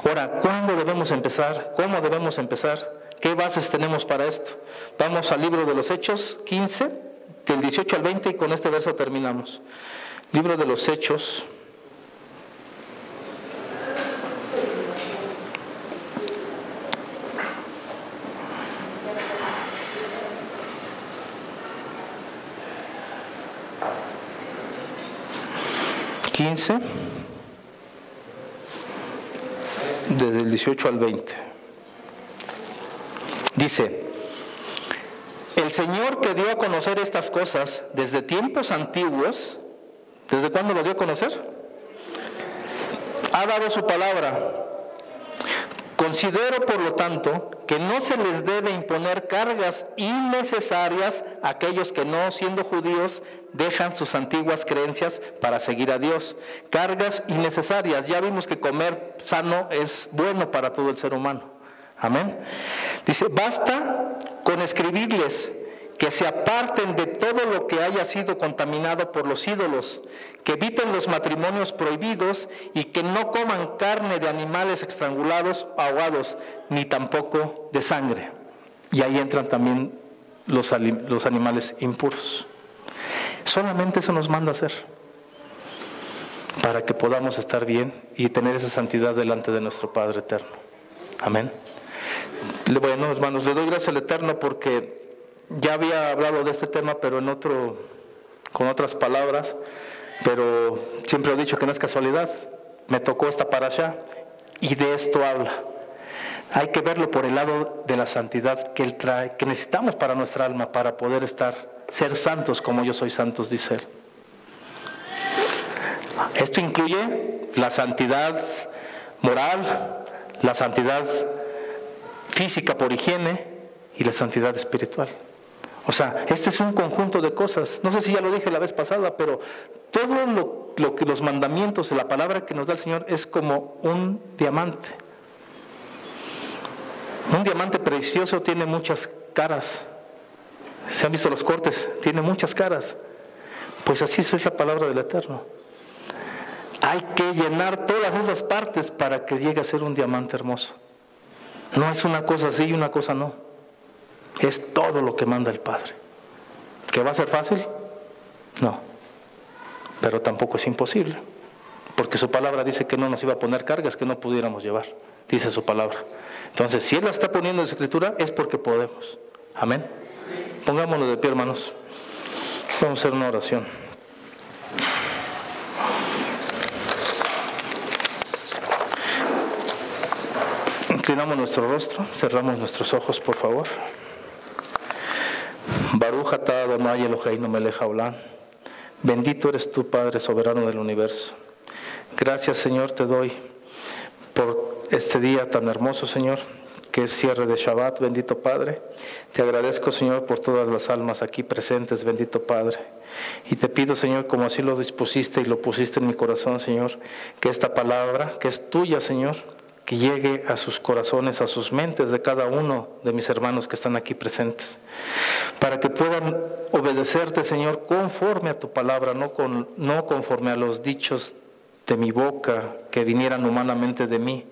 Ahora, ¿cuándo debemos empezar? ¿Cómo debemos empezar? ¿Qué bases tenemos para esto? Vamos al libro de los Hechos 15, del 18 al 20, y con este verso terminamos. Libro de los Hechos. Desde el 18 al 20. Dice: el Señor que dio a conocer estas cosas desde tiempos antiguos, ¿desde cuándo lo dio a conocer? Ha dado su palabra. Considero, por lo tanto, que no se les debe imponer cargas innecesarias a aquellos que, no siendo judíos, dejan sus antiguas creencias para seguir a Dios. Cargas innecesarias. Ya vimos que comer sano es bueno para todo el ser humano. Amén. Dice: basta con escribirles que se aparten de todo lo que haya sido contaminado por los ídolos, que eviten los matrimonios prohibidos y que no coman carne de animales estrangulados o ahogados, ni tampoco de sangre. Y ahí entran también los animales impuros. Solamente eso nos manda a hacer, para que podamos estar bien y tener esa santidad delante de nuestro Padre eterno. Amén. Bueno, hermanos, le doy gracias al Eterno porque ya había hablado de este tema, pero con otras palabras, pero siempre he dicho que no es casualidad. Me tocó esta parashá y de esto habla. Hay que verlo por el lado de la santidad que Él trae, que necesitamos para nuestra alma, para poder ser santos como yo soy santos, dice Él. Esto incluye la santidad moral, la santidad física por higiene y la santidad espiritual. O sea, este es un conjunto de cosas. No sé si ya lo dije la vez pasada, pero todo lo que los mandamientos, la palabra que nos da el Señor es como un diamante. Un diamante precioso tiene muchas caras. ¿Se han visto los cortes? Tiene muchas caras. Pues así es la palabra del Eterno. Hay que llenar todas esas partes para que llegue a ser un diamante hermoso. No es una cosa sí y una cosa no. Es todo lo que manda el Padre. ¿Que va a ser fácil? No. Pero tampoco es imposible. Porque su palabra dice que no nos iba a poner cargas que no pudiéramos llevar. Dice su palabra. Entonces, si Él la está poniendo en su escritura, es porque podemos. Amén. Pongámonos de pie, hermanos. Vamos a hacer una oración. Inclinamos nuestro rostro, cerramos nuestros ojos, por favor. Baruch atah Adonai Eloheinu melech haolam. Bendito eres tú, Padre soberano del universo. Gracias, Señor, te doy por este día tan hermoso, Señor, que es cierre de Shabbat, bendito Padre. Te agradezco, Señor, por todas las almas aquí presentes, bendito Padre. Y te pido, Señor, como así lo dispusiste y lo pusiste en mi corazón, Señor, que esta palabra, que es tuya, Señor, que llegue a sus corazones, a sus mentes de cada uno de mis hermanos que están aquí presentes, para que puedan obedecerte, Señor, conforme a tu palabra, no conforme a los dichos de mi boca que vinieran humanamente de mí,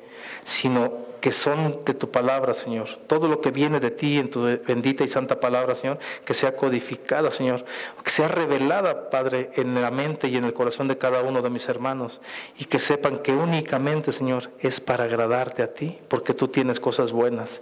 sino que son de tu palabra, Señor. Todo lo que viene de ti en tu bendita y santa palabra, Señor, que sea codificada, Señor, que sea revelada, Padre, en la mente y en el corazón de cada uno de mis hermanos, y que sepan que únicamente, Señor, es para agradarte a ti, porque tú tienes cosas buenas,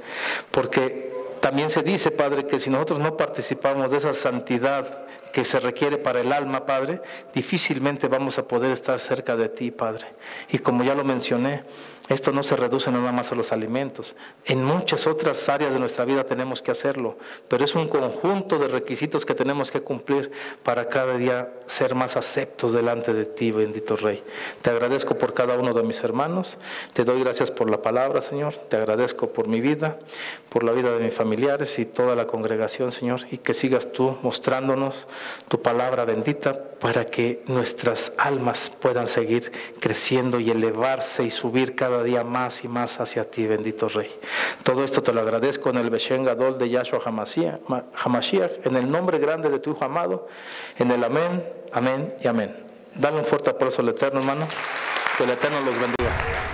porque también se dice, Padre, que si nosotros no participamos de esa santidad que se requiere para el alma, Padre, difícilmente vamos a poder estar cerca de ti, Padre. Y como ya lo mencioné, esto no se reduce nada más a los alimentos. En muchas otras áreas de nuestra vida tenemos que hacerlo, pero es un conjunto de requisitos que tenemos que cumplir para cada día ser más aceptos delante de ti, bendito Rey. Te agradezco por cada uno de mis hermanos, te doy gracias por la palabra, Señor, te agradezco por mi vida, por la vida de mis familiares y toda la congregación, Señor, y que sigas tú mostrándonos tu palabra bendita para que nuestras almas puedan seguir creciendo y elevarse y subir cada día más y más hacia ti, bendito Rey. Todo esto te lo agradezco en el Beshen Gadol de Yahshua Hamashiach, en el nombre grande de tu Hijo amado, en el amén, amén y amén. Dale un fuerte aplauso al Eterno, hermano. Que el Eterno los bendiga.